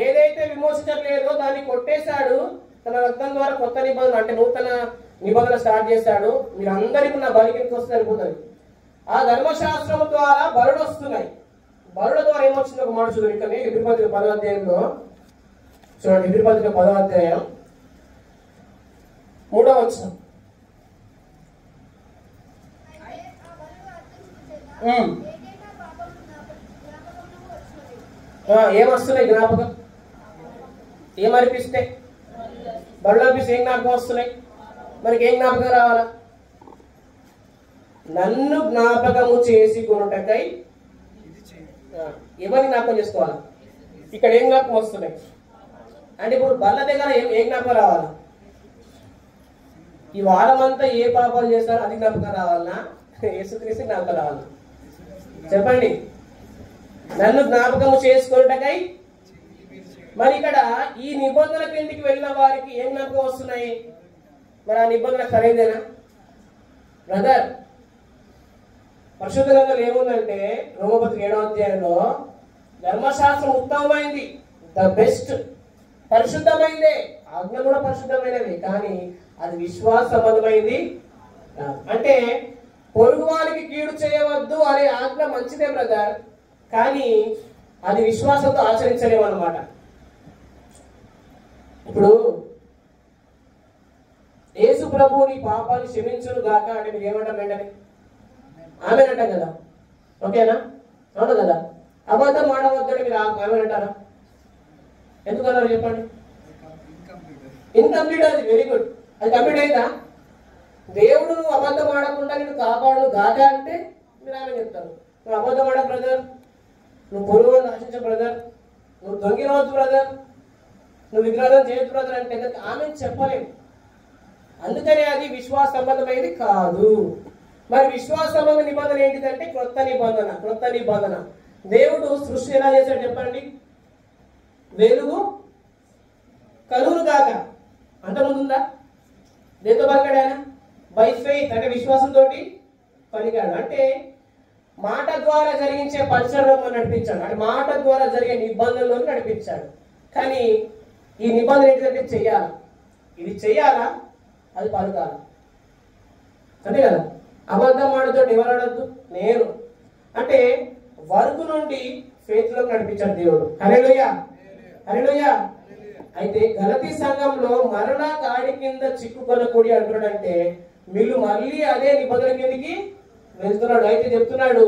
ఏదైతే విమోచించట్లేదో దాన్ని కొట్టేశాడు. తన రక్తం ద్వారా కొత్త నిబంధన అంటే నూతన నిబంధన స్టార్ట్ చేశాడు. మీరు అందరికీ నా బలి కిందకి వస్తే సరిపోతుంది. ఆ ధర్మశాస్త్రం ద్వారా బలులు వస్తున్నాయి. బలుల ద్వారా ఏమొచ్చింది ఒక మాట చూడండి. ఇక్కడ హెబ్రీ పత్రిక 10వ అధ్యాయంలో చూడండి. హెబ్రీ పత్రిక 10వ అధ్యాయం 3వ వచనం. ఏమొస్తున్నాయి జ్ఞాపకం? ఏమనిపిస్తే? బళ్ళు అనిపిస్తే ఏం జ్ఞాపకం వస్తున్నాయి? మనకి ఏం జ్ఞాపకం రావాలా? నన్ను జ్ఞాపకము చేసుకొనుటకై ఎవరిని జ్ఞాపకం చేసుకోవాలా? ఇక్కడ ఏం జ్ఞాపకం వస్తున్నాయి అంటే ఇప్పుడు బల్ల దగ్గర ఏం జ్ఞాపకం రావాలా? ఈ వారం అంతా ఏ పాపాలు చేస్తారో అది జ్ఞాపకం రావాలన్నా యేసుక్రీస్తు జ్ఞాపకం రావాలన్నా? చెప్పండి. నన్ను జ్ఞాపకము చేసుకొనుటకై. మరి ఇక్కడ ఈ నిబంధన కిందికి వెళ్ళిన వారికి ఏం జ్ఞాపకం వస్తున్నాయి? మరి ఆ నిబంధన సరైనదేనా బ్రదర్? పరిశుద్ధ గ్రంథంలో ఏముందంటే రోమపత్రిక 7వ అధ్యాయంలో ధర్మశాస్త్రం ఉత్తమమైంది, ద బెస్ట్, పరిశుద్ధమైందే. ఆజ్ఞ కూడా పరిశుద్ధమైనది, కానీ అది విశ్వాస సంబంధమైంది. అంటే పొరుగు వారికి కీడు చేయవద్దు అనే ఆజ్ఞ మంచిదే బ్రదర్, కానీ అది విశ్వాసంతో ఆచరించలేమన్నమాట. ఇప్పుడు యేసు ప్రభు నీ పాపాన్ని క్షమించును గాక అంటే మీరు ఏమంటారు? వెంటనే ఆమెనంటాం కదా, ఓకేనా? అవును కదా. అబద్ధం ఆడవద్దని మీరు ఆమెనంటారా? ఎందుకన్నారు చెప్పండి? ఇన్కంప్లీట్. అది వెరీ గుడ్. అది కంప్లీట్ అయిందా? దేవుడు నువ్వు అబద్ధం ఆడకుండా నేను కాపాడు గాక అంటే మీరు ఆమె చెప్తారు. నువ్వు అబద్ధం ఆడ బ్రదర్, నువ్వు పొరుగు నాశించ బ్రదర్, నువ్వు దొంగినవద్దు బ్రదర్, నువ్వు విగ్రహం చేయొద్దు బ్రదర్ అంటే ఆమె చెప్పలేము. అందుకనే అది విశ్వాస సంబంధమైనది కాదు. మరి విశ్వాస సంబంధ నిబంధన ఏంటిదంటే క్రొత్త నిబంధన. క్రొత్త నిబంధన దేవుడు సృష్టి ఎలా చేశాడు చెప్పండి? వెలుగు కలుగును కాక. అంతకుముందు ఉందా? దేంతో పలికాడు ఆయన? బై ఫెయిత్ అంటే విశ్వాసంతో పలికాడు. అంటే మాట ద్వారా జరిగించే పరిచయంలో నడిపించాడు. అంటే మాట ద్వారా జరిగే నిబంధనలో నడిపించాడు. కానీ ఈ నిబంధన ఏంటంటే చెయ్యాలా, ఇది చెయ్యాలా, అది పలుకాల. అంతే కదా. అబద్ధం ఆడతో ఎవరు ఆడద్దు? నేను. అంటే వర్క్ నుండి ఫెయిత్ లోకి నడిపించాడు దేవుడు. హల్లెలూయా, హల్లెలూయా. అయితే గలతీ సంఘంలో మరలా కాడి కింద చిక్కుకొనకూడి అంటున్నాడంటే వీళ్ళు మళ్ళీ అదే నిబంధన కిందకి వెళ్తున్నాడు. అయితే చెప్తున్నాడు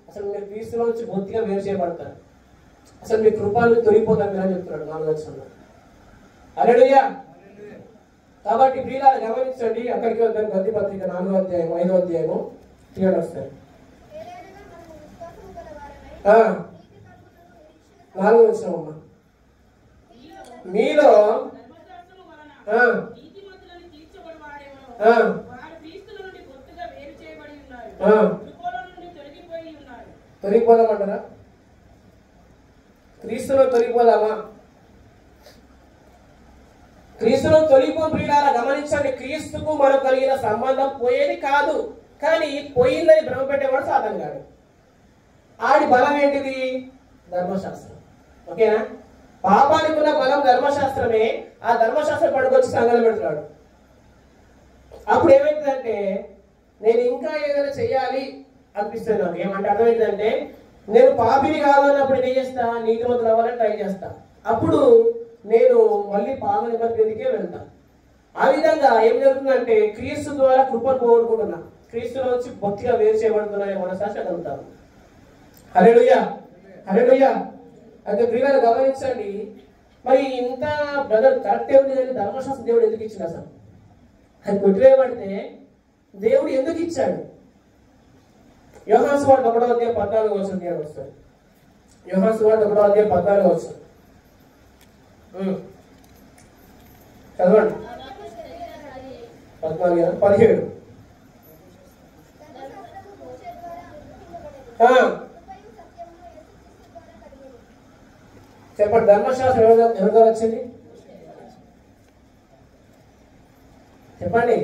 అసలు మీరు క్రీస్తులో వచ్చి బొత్తిగా వేరు చేయబడతారు, అసలు మీ కృపాలను తొలిగిపోతారు మీరు అని చెప్తున్నాడు 4వ వచనంలో. హల్లెలూయా. కాబట్టి ప్రియులారా గమనించండి. అక్కడికి వెళ్తాను. గద్ది పత్రిక 4వ అధ్యాయం 5వ అధ్యాయము తీయడం వస్తాయి. 4వ వచనం అమ్మా. మీలో తొలగిపోదామంటారా? క్రీస్తులో తొలగిపోదామా? క్రీస్తులో తొలగిపో ప్రియులారా గమనించండి. క్రీస్తుకు మనకు కలిగిన సంబంధం పోయేది కాదు, కానీ పోయిందని భ్రమ పెట్టేవాడు సాతాను గాడు. ఆడి బలం ఏంటిది? ధర్మశాస్త్రం. ఓకేనా? పాపానికి ఉన్న బలం ధర్మశాస్త్రమే. ఆ ధర్మశాస్త్రం పడుకొచ్చి సంఘాలు పెడుతున్నాడు. అప్పుడు ఏమైతుందంటే నేను ఇంకా ఏదైనా చెయ్యాలి అనిపిస్తుంది నాకు. ఏమంటే అర్థమైందంటే నేను పాపిని కాదన్నప్పుడు ఏం చేస్తా? నీతిమంతులు అవ్వాలని ట్రై చేస్తా. అప్పుడు నేను మళ్ళీ పాప నిబంధన కిందకే వెళ్తా. ఆ విధంగా ఏం జరుగుతుందంటే క్రీస్తు ద్వారా కృపను పోగొట్టుకుంటున్నా, క్రీస్తులో నుంచి బొత్తిగా వేరు చేయబడుతున్నాయి మనసాక్షి అడుగుతాను. హల్లెలూయా, హల్లెలూయా. అయితే ప్రియులారా గమనించండి, మరి ఇంత బ్రదర్ కరెక్టే ఉంది కానీ ధర్మశాస్త్రం దేవుడు ఎందుకు ఇచ్చింది? అసలు అది కొట్టివేయబడితే దేవుడు ఎందుకు ఇచ్చాడు? యోహాను సువార్త 1:14 వస్తుంది. యోహాను సువార్త 1:14 వస్తుంది. చదవండి. 17 చెప్పండి. ధర్మశాస్త్రం ఎవరి ద్వారా వచ్చింది? చెప్పండి.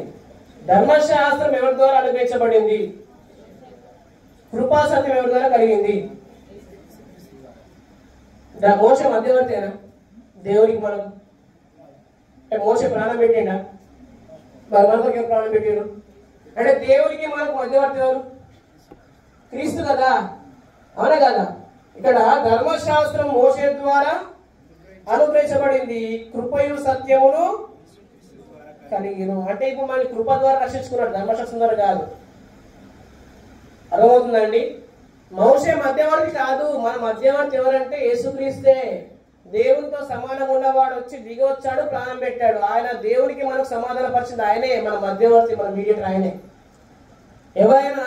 ధర్మశాస్త్రం ఎవరి ద్వారా అనుగ్రహించబడింది? కృపా సత్యం ఎవరి ద్వారా కలిగింది? మోస మధ్యవర్తేనా దేవునికి? మనం మోస ప్రాణం పెట్టిండా? మనకు ప్రాణం పెట్టారు అంటే దేవునికి మనకు మధ్యవర్తి ఎవరు? క్రీస్తు కదా, అవునా కదా? ఇక్కడ ధర్మశాస్త్రం మోసే ద్వారా అనుగ్రహించబడింది, కృపయు సత్యమును కలిగిను. అంటే ఇప్పుడు మన కృప ద్వారా రక్షించుకున్నాడు, ధర్మశాస్త్రం ద్వారా కాదు. అర్థమవుతుందండి? మోసే మధ్యవర్తి కాదు. మన మధ్యవర్తి ఎవరంటే యేసుక్రీస్తే. దేవునితో సమానంగా ఉన్నవాడు వచ్చి దిగి వచ్చాడు, ప్రాణం పెట్టాడు. ఆయన దేవునికి మనకు సమాధాన పరిచింది ఆయనే. మన మధ్యవర్తి, మన మీడియేటర్ ఆయనే. ఎవరైనా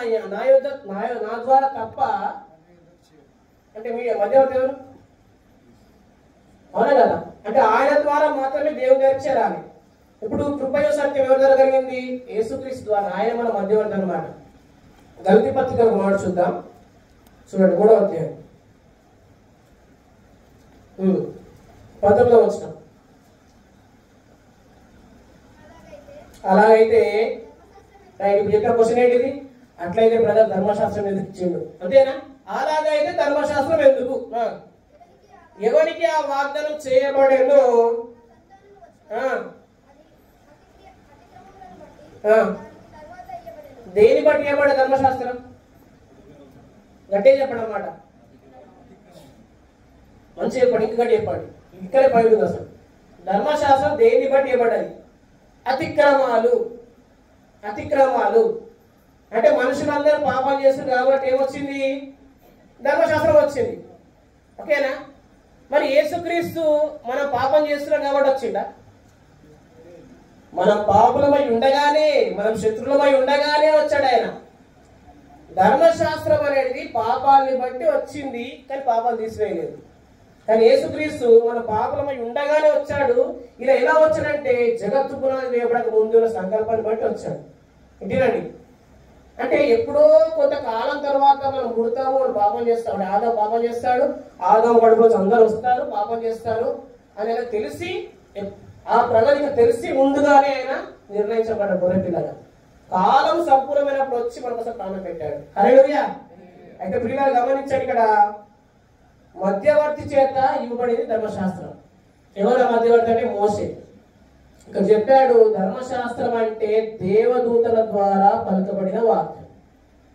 నా ద్వారా తప్ప అంటే మధ్యవర్తి ఎవరు? అవునా కదా? అంటే ఆయన ద్వారా మాత్రమే దేవుని దగ్గర చేరాలి. ఇప్పుడు కృపయు సత్యం ఎవరి ద్వారా కలిగింది? యేసుక్రీస్తు ద్వారా. ఆయన మన మధ్యవర్తి అన్నమాట. గలతీ పత్రిక ఒక మాట చూద్దాం, చూడండి. 3వ అధ్యాయం 19వ వచనం. అలాగైతే ఇప్పుడు చెప్పిన క్వశ్చన్ ఏంటిది? అట్లయితే బ్రదర్ ధర్మశాస్త్రం ఎందుకు ఇచ్చిండు? అంతేనా? అలాగైతే ధర్మశాస్త్రం ఎందుకు? ఎవరికి ఆ వాగ్దానం చేయబడేనో దేని బట్టి ఇవ్వబడే ధర్మశాస్త్రం? గట్టే చెప్పండి అన్నమాట. మంచి చెప్పండి, ఇంకా గట్టి చెప్పండి. ఇక్కడే పడి ఉంది అసలు. ధర్మశాస్త్రం దేని బట్టి ఇవ్వబడ్డది? అతిక్రమాలు. అతిక్రమాలు అంటే మనుషులందరూ పాపం చేస్తారు కాబట్టి ఏమొచ్చింది? ధర్మశాస్త్రం వచ్చింది. ఓకేనా? మరి యేసుక్రీస్తు మనం పాపం చేస్తున్నాం కాబట్టి వచ్చిందా? మనం పాపులమై ఉండగానే, మనం శత్రులమై ఉండగానే వచ్చాడు ఆయన. ధర్మశాస్త్రం అనేది పాపాలని బట్టి వచ్చింది, కానీ పాపాలు తీసివేయలేదు. కానీ యేసుక్రీస్తు మన పాపలమై ఉండగానే వచ్చాడు. ఇలా ఎలా వచ్చాడంటే జగత్తు పునాది వేయబడక ముందున్న సంకల్పాన్ని బట్టి వచ్చాడు. ఇంటినండి. అంటే ఎప్పుడో కొంతకాలం తర్వాత మనం పుడతాము, మనం పాపం చేస్తాడు. ఆదాము పాపం చేస్తాడు, ఆదాము కడుపులో అందరూ వస్తారు, పాపం చేస్తారు అని తెలిసి, ఆ ప్రణాళిక తెలిసి ముందుగానే ఆయన నిర్ణయించబడ్డ గొర్రెపిల్లగా కాలం సంపూర్ణమైనప్పుడు వచ్చి మన కోసం ప్రాణం పెట్టాడు. హల్లెలూయా. అయితే ప్రియులారా గమనించండి, ఇక్కడ మధ్యవర్తి చేత ఇవ్వబడింది ధర్మశాస్త్రం. ఎవరు మధ్యవర్తి అంటే? మోసే. ఇక్కడ చెప్పాడు ధర్మశాస్త్రం అంటే దేవదూతల ద్వారా పలుకబడిన వాక్యం.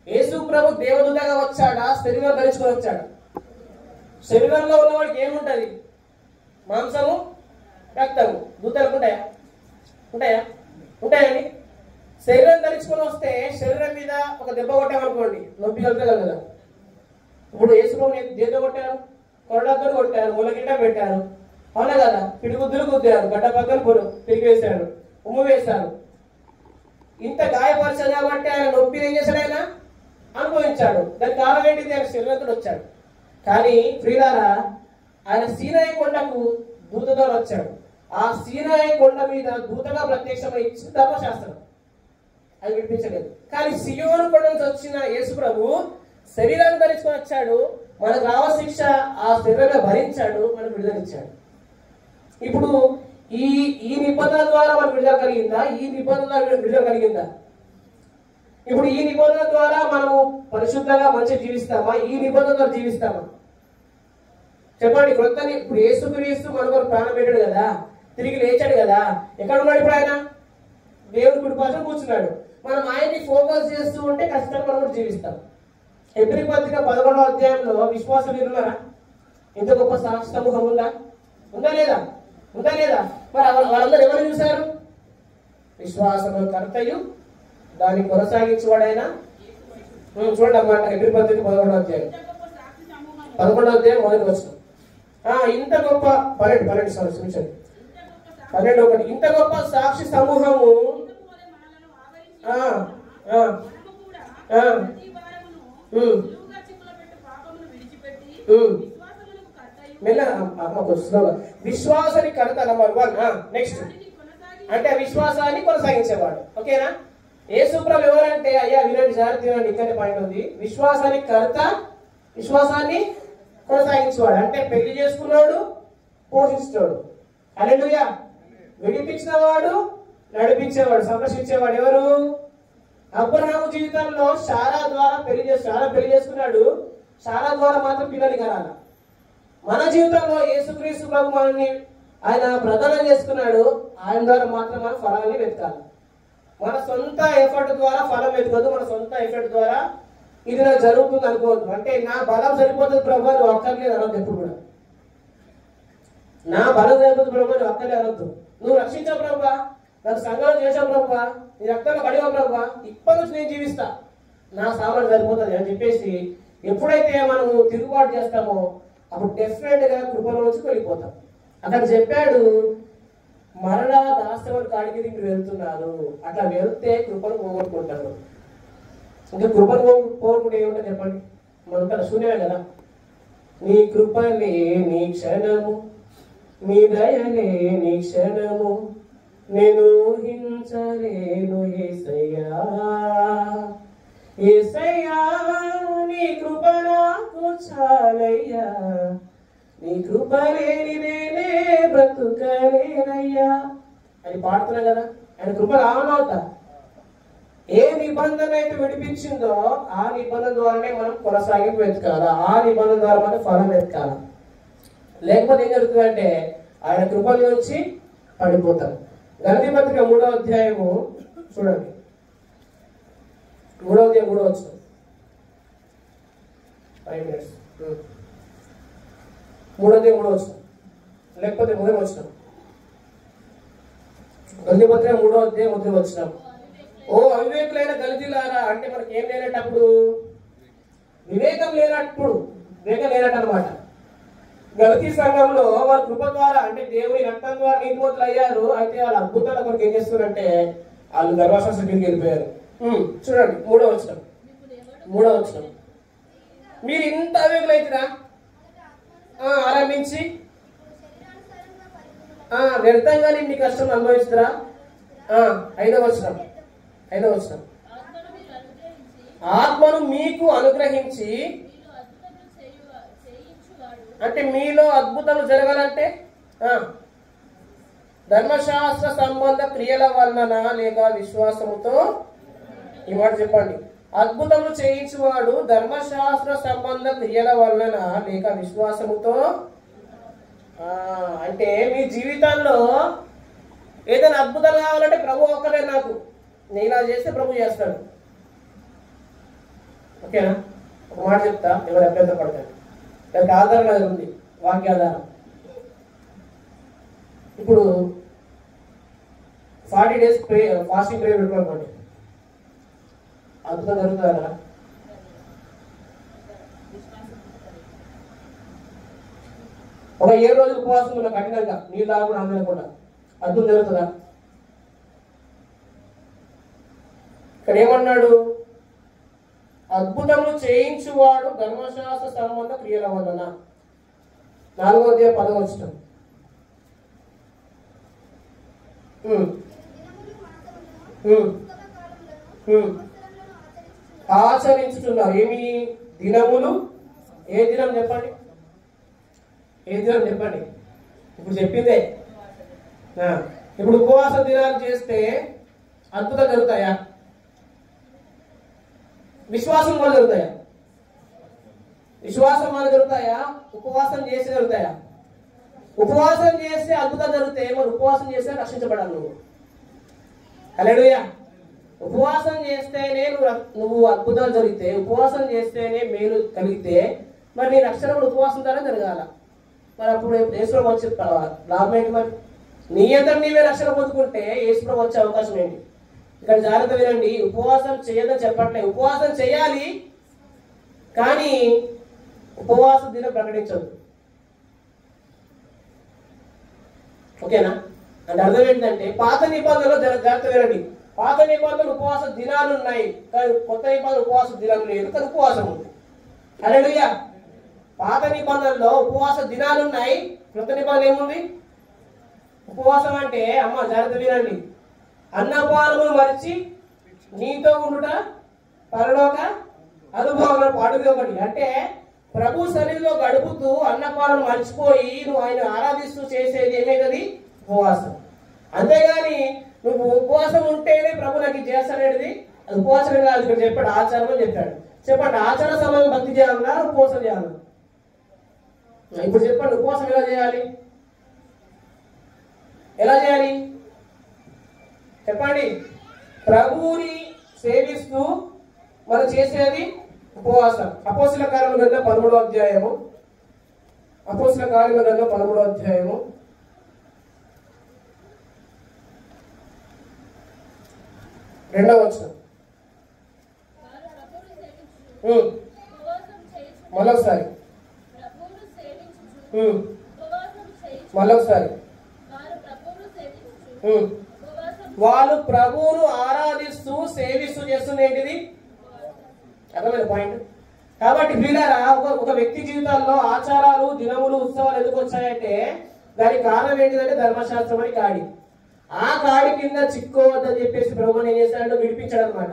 యేసు ప్రభు దేవదూతగా వచ్చాడా? శరీరం ధరించుకొని వచ్చాడు. శరీరంలో ఉన్నవాడికి ఏముంటది? మాంసము, రక్తము. దూతలకు ఉంటాయా? ఉంటాయా? ఉంటాయండి. శరీరం ధరించుకొని వస్తే శరీరం మీద ఒక దెబ్బ కొట్టామనుకోండి, నొప్పి కలుగుతుంది కదా. ఇప్పుడు యేసు ప్రభు దేంతో కొట్టారు? కొరడాతో కొట్టారు, ములగిట్ట పెట్టారు, అవునా కదా? పిడిగుద్దులు గుద్దారు, గడ్డ పక్కన తిరిగి వేశాడు, ఉమ్ము వేశారు. ఇంత గాయపరిచాడు కాబట్టి ఆయన నొప్పిని ఏం చేశాడు? ఆయన అనుభవించాడు. దానికి కారణం ఏంటిది? ఆయన శరీరంతో వచ్చాడు. కానీ ప్రియులారా, ఆయన సీనాయి కొండకు దూత ద్వారా వచ్చాడు. ఆ సీనాయి కొండ మీద దూతగా ప్రత్యక్షమై ఇచ్చిన ధర్మశాస్త్రం అది వినిపించలేదు. కానీ సియోను కొండ నుంచి వచ్చిన యేసు ప్రభు శరీరాన్ని ధరించుకొని వచ్చాడు. మనకు రావ శిక్ష ఆ శరీరంగా భరించాడు, మనకు విడుదలిచ్చాడు. ఇప్పుడు ఈ నిబంధన ద్వారా మనకు విడుదల కలిగిందా? ఈ నిబంధన విడుదల కలిగిందా? ఇప్పుడు ఈ నిబంధన ద్వారా మనము పరిశుద్ధంగా మంచిగా జీవిస్తామా? ఈ నిబంధన ద్వారా జీవిస్తామా? చెప్పండి. కొత్త ఇప్పుడు యేసుక్రీస్తు మనకు ప్రాణం పెట్టాడు కదా, తిరిగి లేచాడు కదా. ఎక్కడ ఉన్నాడు ఇప్పుడు ఆయన? దేవుడి కుడి పక్కన కూర్చున్నాడు. మనం ఆయన్ని ఫోకస్ చేస్తూ ఉంటే ఖచ్చితంగా మనం కూడా జీవిస్తాం. హెబ్రీ పత్రిక 11వ అధ్యాయంలో విశ్వాసం ఉన్నారా? ఇంత గొప్ప సాక్షి సమూహం ఉందా? ఉందా లేదా? ఉందా లేదా? మరి వాళ్ళందరూ ఎవరు చూశారు? విశ్వాసము కర్తయు దాన్ని కొనసాగించేవాడైనా. చూడండి అన్నమాట. హెబ్రీ పత్రిక 11వ అధ్యాయం 11వ అధ్యాయం మొదటి వచనం. ఇంత గొప్ప 12 ఇంత గొప్ప సాక్షి సమూహము విశ్వాసాన్ని కర్త నంబర్ 1. నెక్స్ట్ అంటే విశ్వాసాన్ని కొనసాగించేవాడు. ఓకేనా? యేసుప్రభు ఎవరంటే అయ్యా వినండి జాగ్రత్త, ఇక్కడ పాయింట్ ఉంది. విశ్వాసాన్ని కర్త, విశ్వాసాన్ని కొనసాగించేవాడు. అంటే పెళ్లి చేసుకున్నాడు, పోషించాడు. హల్లెలూయా. విడిపించిన వాడు, నడిపించేవాడు, సంరక్షించేవాడు. ఎవరు? అబ్రహాము జీవితంలో శారా ద్వారా పెళ్లి చేసుకున్నాడు. శారా ద్వారా మాత్రం పిల్లలు కనాలి. మన జీవితంలో యేసుక్రీస్తు ప్రభు మనల్ని ఆయన ప్రదానం చేసుకున్నాడు. ఆయన ద్వారా మాత్రం మనం ఫలాన్ని వెతకాలి. మన సొంత ఎఫర్ట్ ద్వారా ఫలం వెతకదు. మన సొంత ఎఫర్ట్ ద్వారా ఇది నాకు జరుగుతుంది అనుకోవద్దు. అంటే నా బలం సరిపోతుంది ప్రభు, నువ్వు అక్కర్లేదు అనొద్దు. ఎప్పుడు కూడా నా బలం సరిపోతుంది ప్రభు, నువ్వు అక్కర్లేదు అనొద్దు. నువ్వు రక్షించావు ప్రభు, నాకు సంఘాలు చేసావు ప్రభు, నీ రక్తంలో కడిగావు ప్రభు, ఇప్పటి నుంచి నేను జీవిస్తా, నా సామర్థ్యం సరిపోతుంది అని చెప్పేసి ఎప్పుడైతే మనము తిరుగుబాటు చేస్తామో అప్పుడు డెఫినెట్ గా కృపలో నుంచి వెళ్ళిపోతాం. అక్కడ చెప్పాడు, మరలా దాస్తవాడి కాడికి మీరు వెళ్తున్నారు. అట్లా వెళ్తే కృపను పోగొట్టుకుంటారు. ఇంకా కృపను పోగొట్టుకుంటే ఏముంటుంది చెప్పండి? మనం శూన్యమే కదా. నీ కృపలే నీ క్షణము, నీ దయలే నీ క్షణము, నేను ఊహించలేను యేసయ్యా. యేసయ్యా నీ కృప నాకు చాలయ్యా, నీ కృప లేని నేనే బ్రతుకలేనయ్యా అని పాడుతున్నా కదా. ఆయన కృప రావనవుతా. ఏ నిబంధన అయితే విడిపించిందో ఆ నిబంధన ద్వారానే మనం కొనసాగింపు వెతకాలి. ఆ నిబంధన ద్వారా మనం ఫలం వెతకాలి. లేకపోతే ఏం జరుగుతుందంటే ఆయన కృపల నుంచి పడిపోతాం. గలతీ పత్రిక 3వ అధ్యాయము చూడండి. 3వ అధ్యాయం 3వ వచనం. 5 minutes. 3వ అధ్యాయం 3వ వచనం లేకపోతే 1వ వచనం. గలతీ పత్రిక 3వ అధ్యాయం 1వ వచనం. ఓ అవివేకులైన గలతీలారా, అంటే మనకి ఏం లేనప్పుడు, వివేకం లేనట్టు అనమాట. గలతీ సంఘంలో వారి కృప ద్వారా అంటే దేవుని రక్తం ద్వారా నీతిమంతులు అయ్యారు. అయితే వాళ్ళ అద్భుతాల కొరకు ఏం చేస్తున్నారంటే వాళ్ళు ధర్మశాస్త్రం వెళ్ళిపోయారు. చూడండి 3వ వచనం. మీరు ఇంత అవివేకులైతురా ఆరంభించి వ్యర్థంగానే మీ కష్టం అనుభవిస్తురా. 5వ వచనం. ఆత్మను మీకు అనుగ్రహించి, అంటే మీలో అద్భుతాలు జరగాలంటే ధర్మశాస్త్ర సంబంధ క్రియల వలన లేక విశ్వాసముతో, ఈ మాట చెప్పండి, అద్భుతములు చేయించువాడు ధర్మశాస్త్ర సంబంధ క్రియల వలన లేక విశ్వాసముతో. అంటే మీ జీవితాల్లో ఏదైనా అద్భుతాలు కావాలంటే ప్రభు ఒక్కరే, నాకు నేను ఇలా చేస్తే ప్రభు చేస్తాడు. ఓకేనా? ఒక మాట చెప్తా, ఎవరు అభ్యంతరం పడతారు. దానికి ఆధారం అది ఉంది, వాక్యాధారం. ఇప్పుడు 40 days ఫాస్టింగ్ ప్రే పెట్టుకోండి, అద్భుతం జరుగుతుందా కదా? ఒక 7 రోజులు ఉపవాసం ఉన్న కఠినంగా నీళ్ళు తాగకుండా అందకుండా అద్భుతం జరుగుతుందా? ఇక్కడ ఏమన్నాడు? అద్భుతములు చేయించువాడు ధర్మశాస్త్ర సంబంధ క్రియల వలన. 4వ అధ్యాయం 10వ వచనం. ఆచరించుతున్నారు. ఏమి దినములు? ఏ దినం చెప్పండి? ఇప్పుడు చెప్పిందే. ఇప్పుడు ఉపవాస దినాలు చేస్తే అద్భుతం జరుగుతాయా? విశ్వాసం వల్ల జరుగుతాయా? ఉపవాసం చేసి జరుగుతాయా? ఉపవాసం చేస్తే అద్భుతం జరుగుతాయి. మరి ఉపవాసం చేస్తే రక్షించబడాలి నువ్వు. హల్లెలూయా. ఉపవాసం చేస్తేనే నువ్వు అద్భుతాలు జరిగితే, ఉపవాసం చేస్తేనే మేలు కలిగితే, మరి నీ రక్షణ కూడా ఉపవాసం ద్వారా జరగాల. మరి అప్పుడు యేసుప్రభు వచ్చి లాభం ఏంటి? మరి నీ అందరు నీవే రక్షణ పొందుకుంటే యేసుప్రభు వచ్చే అవకాశం ఏంటి? ఇక్కడ జాగ్రత్త వినండి, ఉపవాసం చేయదని చెప్పట్లే, ఉపవాసం చేయాలి. కానీ ఉపవాస దినం ప్రకటించదు. ఓకేనా? అంటే అర్థం ఏంటంటే పాత నిబంధనలో జాగ్రత్త వినండి. పాత నిబంధనలు ఉపవాస దినాలు ఉన్నాయి, కానీ కొత్త నిబంధనలు ఉపవాస దినాలు లేదు, కానీ ఉపవాసం ఉంది. హల్లెలూయా. పాత నిబంధనలో ఉపవాస దినాలు ఉన్నాయి, కొత్త నిబంధన ఏముంది? ఉపవాసం అంటే అమ్మ జాగ్రత్త వినండి, అన్నపానములు మరిచి నీతో ఉండుట పరలోక అనుభవం పాడుది ఒకటి. అంటే ప్రభు సన్నిధిలో గడుపుతూ అన్నపానం మర్చిపోయి నువ్వు ఆయన ఆరాధిస్తూ చేసేది ఏమైతుంది? ఉపవాసం. అంతేగాని నువ్వు ఉపవాసం ఉంటేనే ప్రభు నాకు ఇది చేస్తానేది అది ఉపవాసం కాదు. ఇక్కడ చెప్పాడు ఆచారం అని చెప్పాడు. చెప్పండి, ఆచార సమయం భక్తి చేయాలన్నా ఉపవాసం చేయాలన్నా? ఇప్పుడు చెప్పండి, ఉపవాసం ఎలా చేయాలి? ఎలా చేయాలి చెప్పండి? ప్రభువుని సేవిస్తూ మనం చేసేది ఉపవాసం. అపోస్తల కార్యముల గ్రంథం 13వ అధ్యాయము, అపోస్తల కార్యముల గ్రంథం 13వ అధ్యాయము 2వ వచనం. మళ్ళొకసారి మళ్ళొకసారి వాళ్ళు ప్రభువును ఆరాధిస్తూ సేవిస్తూ చేస్తుంది ఏంటిది? అర్థమైన పాయింట్. కాబట్టి ప్రియులారా, ఒక వ్యక్తి జీవితాల్లో ఆచారాలు, దినములు, ఉత్సవాలు ఎందుకు వచ్చాయంటే దానికి కారణం ఏంటిదంటే ధర్మశాస్త్రం అని కాడి. ఆ కాడి కింద చిక్కోవద్దని చెప్పేసి ప్రభువుని ఏం చేశాడంటే విడిపించాడు అనమాట.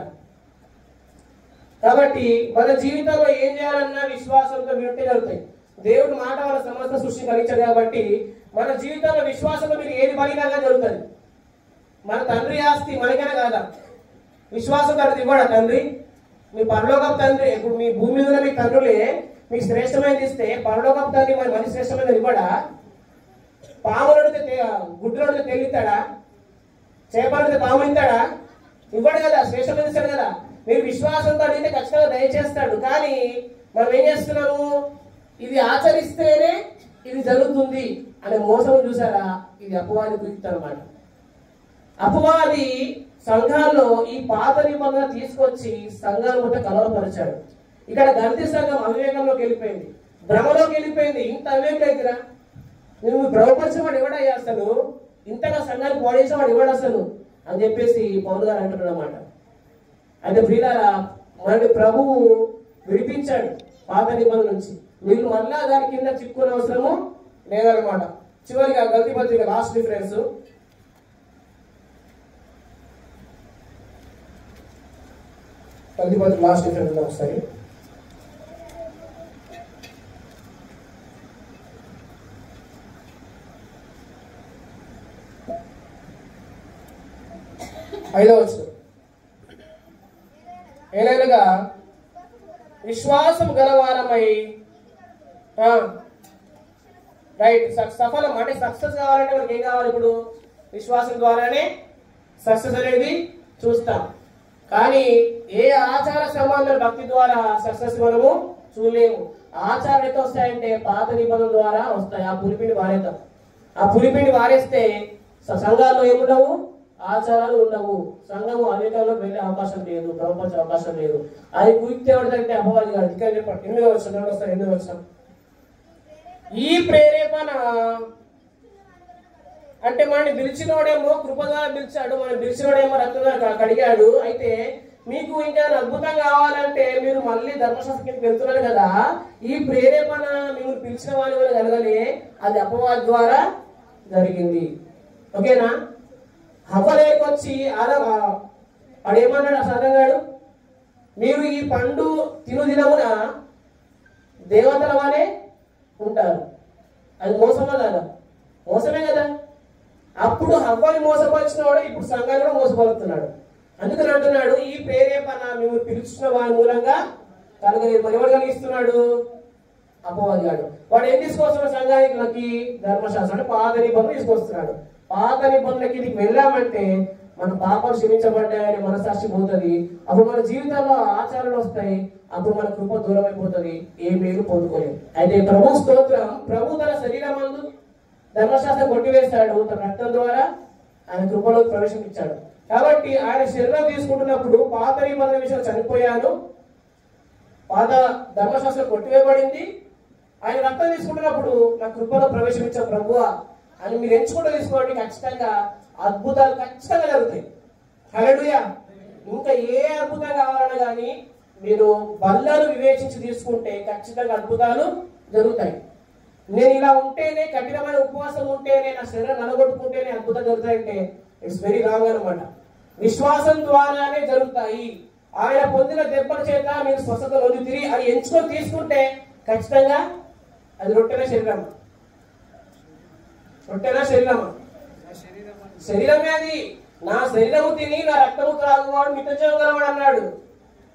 కాబట్టి మన జీవితంలో ఏం చేయాలన్నా విశ్వాసంతో వింటే జరుగుతాయి. దేవుడు మాట వల్ల సమస్త సృష్టి కలిగించాడు. కాబట్టి మన జీవితంలో విశ్వాసంతో మీరు ఏది పలికినా జరుగుతుంది. మన తండ్రి ఆస్తి మనకైనా కాదా? విశ్వాసం తనది ఇవ్వడా తండ్రి? మీ పరలోకపు తండ్రి, ఇప్పుడు మీ భూమి మీద మీ తండ్రులే మీకు శ్రేష్టమైనది ఇస్తే పరలోకపు తండ్రి మరి మనిషి శ్రేష్టమైనది ఇవ్వడా? పాములడితే గుడ్డులడితే తెల్లిస్తాడా? చేపలడితే పాము ఇస్తాడా? ఇవ్వడు కదా, శ్రేష్టమైనది ఇస్తాడు కదా. మీరు విశ్వాసంతో అడిగితే ఖచ్చితంగా దయచేస్తాడు. కానీ మనం ఏం చేస్తున్నాము? ఇది ఆచరిస్తేనే ఇది జరుగుతుంది అనే మోసం చూసారా? ఇది అపవాది గురించి అనమాట. అపవాది సంఘాల్లో ఈ పాత నిబంధన తీసుకొచ్చి సంఘాలు మొత్తం కలవరపరిచాడు. ఇక్కడ గణతి సంఘం అవివేకంలోకి వెళ్ళిపోయింది, భ్రమలోకి వెళ్ళిపోయింది. ఇంత అవివేకం అయితేరా నువ్వు భ్రమపరిచేవాడు ఎవడయ్యా అసలు? ఇంతగా సంఘాన్ని పోడేసేవాడు ఎవడు అసలు అని చెప్పేసి పౌలు గారు అంటున్నాడు అన్నమాట. అయితే ప్రియులారా, మనని ప్రభువు విడిపించాడు పాత నిబంధన నుంచి. వీళ్ళు మళ్ళా దాని కింద చిక్కునే అవసరము లేదనమాట. చివరిగా గల్తీ పత్రిక లాస్ట్ డిఫరెన్స్, లాస్ట్ డిఫరెన్స్ ఒకసారి ఐదవ వచనం. ఏలైనగా విశ్వాసం గలవారమై రైట్ సఫలం అంటే సక్సెస్ కావాలంటే మనకి ఏం కావాలి? ఇప్పుడు విశ్వాసం ద్వారానే సక్సెస్ అనేది చూస్తాం. కానీ ఏ ఆచార సంబంధం భక్తి ద్వారా సక్సెస్ మనము చూడలేము. ఆచారాలు ఎట్లా వస్తాయంటే పాత నిబంధనల ద్వారా వస్తాయి. ఆ పులిపిండి వారేద్దాం. ఆ పులిపిండి వారేస్తే సంఘాల్లో ఏముండవు? ఆచారాలు ఉండవు. సంఘము అనేకంలోకి వెళ్ళే అవకాశం లేదు, భ్రమపరిచే అవకాశం లేదు. అది కుయితే ఎవరిదంటే అపవాది కాదు. ఇక్కడ చెప్పండి 8వ వచనం వస్తారు. 8వ వచనం, ఈ ప్రేరేపణ అంటే మనని పిలిచినోడేమో కృప ద్వారా పిలిచాడు, మనం పిలిచినోడేమో రక్తం ద్వారా కడిగాడు. అయితే మీకు ఇంకా అద్భుతం కావాలంటే మీరు మళ్ళీ ధర్మశాస్త్రం కిందకి వెళ్తున్నారు కదా. ఈ ప్రేరేపణ మిమ్మల్ని పిలిచిన వారి వల్ల కలగలే, అది అపవాది ద్వారా జరిగింది. ఓకేనా? హవ్వలేకొచ్చి వాడేమన్నాడు అసంగాడు? మీరు ఈ పండు తిను దినమున దేవతల వారే ఉంటారు. అది మోసమా కదా? మోసమే కదా. అప్పుడు హవ్వని మోసపరిచిన వాడు ఇప్పుడు సంఘాన్ని కూడా మోసపరుస్తున్నాడు. అందుకని అంటున్నాడు, ఈ ప్రేరేపణ మేము పిలుచున్న వారి మూలంగా కలగలేదు. మరి ఎవరు కలిగిస్తున్నాడు? అపవాది గాడు. వాడు ఏం తీసుకొస్తున్నాడు సంఘానికి? ధర్మశాస్త్రం అంటే పాత నిబంధన తీసుకొస్తున్నాడు. పాత నిబంధనకి నీకు వెళ్ళామంటే మన పాపాలు క్షమించబడ్డాయని మనసాక్షి పోతుంది. అప్పుడు మన జీవితంలో ఆచారాలు వస్తాయి. అప్పుడు మన కృప దూరం అయిపోతుంది, ఏ మేలు పొందుకోలేదు. అయితే ప్రభు స్తోత్రం, ప్రభు తన శరీరం మందు ధర్మశాస్త్రం కొట్టివేశాడు, తన రక్తం ద్వారా ఆయన కృపలో ప్రవేశం ఇచ్చాడు. కాబట్టి ఆయన శరీరం తీసుకుంటున్నప్పుడు పాత నిబంధన విషయంలో చనిపోయాను, పాత ధర్మశాస్త్రం కొట్టివేయబడింది, ఆయన రక్తం తీసుకుంటున్నప్పుడు నా కృపలో ప్రవేశించే ప్రభువా అని మీరు ఎంచుకుంటూ తీసుకోండి, ఖచ్చితంగా అద్భుతాలు ఖచ్చితంగా జరుగుతాయి. హల్లెలూయా. ఇంకా ఏ అద్భుతం కావాలన్నా కానీ మీరు బల్లను వివేచించి తీసుకుంటే ఖచ్చితంగా అద్భుతాలు జరుగుతాయి. నేను ఇలా ఉంటేనే, కఠినమైన ఉపవాసం ఉంటేనే, నా శరీరం నలగొట్టుకుంటేనే అద్భుతం జరుగుతాయంటే ఇట్స్ వెరీ రాంగ్ అనమాట. విశ్వాసం ద్వారానే జరుగుతాయి. ఆయన పొందిన దెబ్బల చేత మీరు స్వస్థత పొందుతీరి అని ఎంచుకొని తీసుకుంటే ఖచ్చితంగా అది రొట్టెన శరీరమా? రొట్టెన శరీరమా? శరీరమే అది. నా శరీరము తిని నా రక్తము త్రాగువాడు మితజీవం గలవాడు అన్నాడు.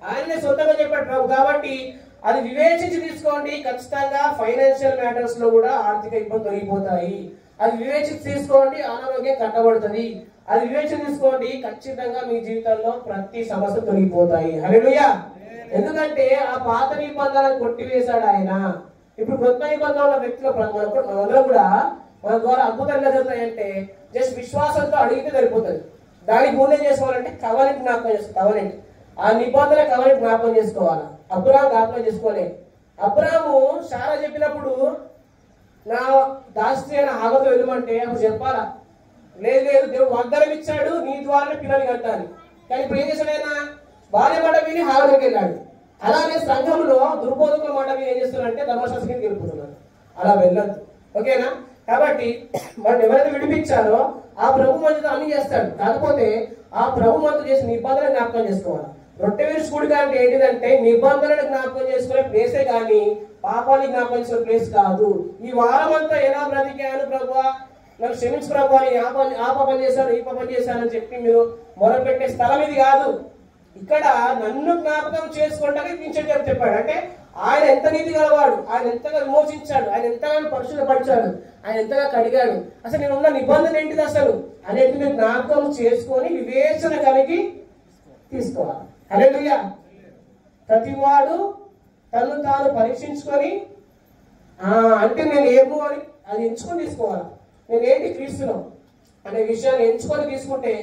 ఆయనే సొంతంగా చెప్పాడు ప్రభు. కాబట్టి అది వివేచించి తీసుకోండి. ఖచ్చితంగా ఫైనాన్షియల్ మ్యాటర్స్ లో కూడా ఆర్థిక ఇబ్బంది తొలగిపోతాయి. అది వివేచించి తీసుకోండి, అనారోగ్యం కట్టబడుతుంది. అది వివేచన తీసుకోండి, ఖచ్చితంగా మీ జీవితంలో ప్రతి సమస్య తొలగిపోతాయి. హల్లెలూయా. ఎందుకంటే ఆ పాత నిబంధనలను కొట్టివేశాడు ఆయన. ఇప్పుడు కొత్త నిబంధనల వ్యక్తులు అందరూ కూడా మన ద్వారా అద్భుతంగా జరుగుతాయంటే జస్ట్ విశ్వాసంతో అడిగితే సరిపోతుంది. దానికి ముందే చేసుకోవాలంటే కవలెంట్ జ్ఞాపకం చేసుకోవాలి. కవలెంట్, ఆ నిబంధన కవలెంట్ జ్ఞాపకం చేసుకోవాలి. అబ్రాహాము జ్ఞాపకం చేసుకోలే. అబ్రాహాము శారా చెప్పినప్పుడు నా దాస్తి అయిన ఆగతో వెళ్ళమంటే అప్పుడు చెప్పాలా? లేదు లేదు, దేవుడు వాగ్దానం ఇచ్చాడు, నీ ద్వారానే పిల్లలు కట్టాలి. కానీ ఇప్పుడు ఏం చేశాడు ఆయన? భార్య మాట విని హాగలోకి వెళ్ళాడు. అలానే సంఘంలో దుర్బోధకుల మాట విని ఏం చేస్తున్నారంటే ధర్మశాస్త్రానికి వెళ్ళిపోతున్నారు. అలా వెళ్ళద్దు. ఓకేనా? కాబట్టి మనం ఎవరైతే విడిపించారో ఆ ప్రభు మనతో అన్ని చేస్తాడు. కాకపోతే ఆ ప్రభు మనతో చేసిన నిబంధనలు జ్ఞాపకం చేసుకోవాలి. రొట్టె విరుచుకుడిగా అంటే ఏంటిదంటే నిబంధనలు జ్ఞాపకం చేసుకునే ప్లేసే కానీ పాపాన్ని జ్ఞాపకం చేసుకునే ప్లేస్ కాదు. ఈ వారం అంతా ఎలా బ్రతికాను ప్రభువా, నాకు క్షమించు ప్రభువా, ఆ పాపం చేశాను, ఈ పాపం చేశానని చెప్పి మీరు మొరపెట్టే స్థలం ఇది కాదు. ఇక్కడ నన్ను జ్ఞాపకం చేసుకుంటే పింఛన్ చెప్పాడు. అంటే ఆయన ఎంత నీతి గలవాడు, ఆయన ఎంతగా విమోచించాడు, ఆయన ఎంతగా పరిశుద్ధపరిచాడు, ఆయన ఎంతగా కడిగాడు, అసలు నేను ఉన్న నిబంధన ఏంటిది అసలు అనేది మీరు జ్ఞాపకం చేసుకొని వివేచన కలిగి తీసుకోవాలి. హల్లెలూయా. ప్రతివాడు తను తాను పరీక్షించుకొని అంటే నేను ఏమో అని అది ఎంచుకొని తీసుకోవాలి. నేను ఏంటి క్రీస్తును అనే విషయాన్ని ఎంచుకొని తీసుకుంటే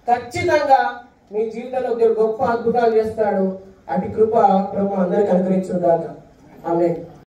ఖచ్చితంగా మీ జీవితంలో దేవుడు గొప్ప అద్భుతాలు చేస్తాడు. అటు కృప ప్రభు అందరికి అనుగ్రహించుగాక. ఆమేన్.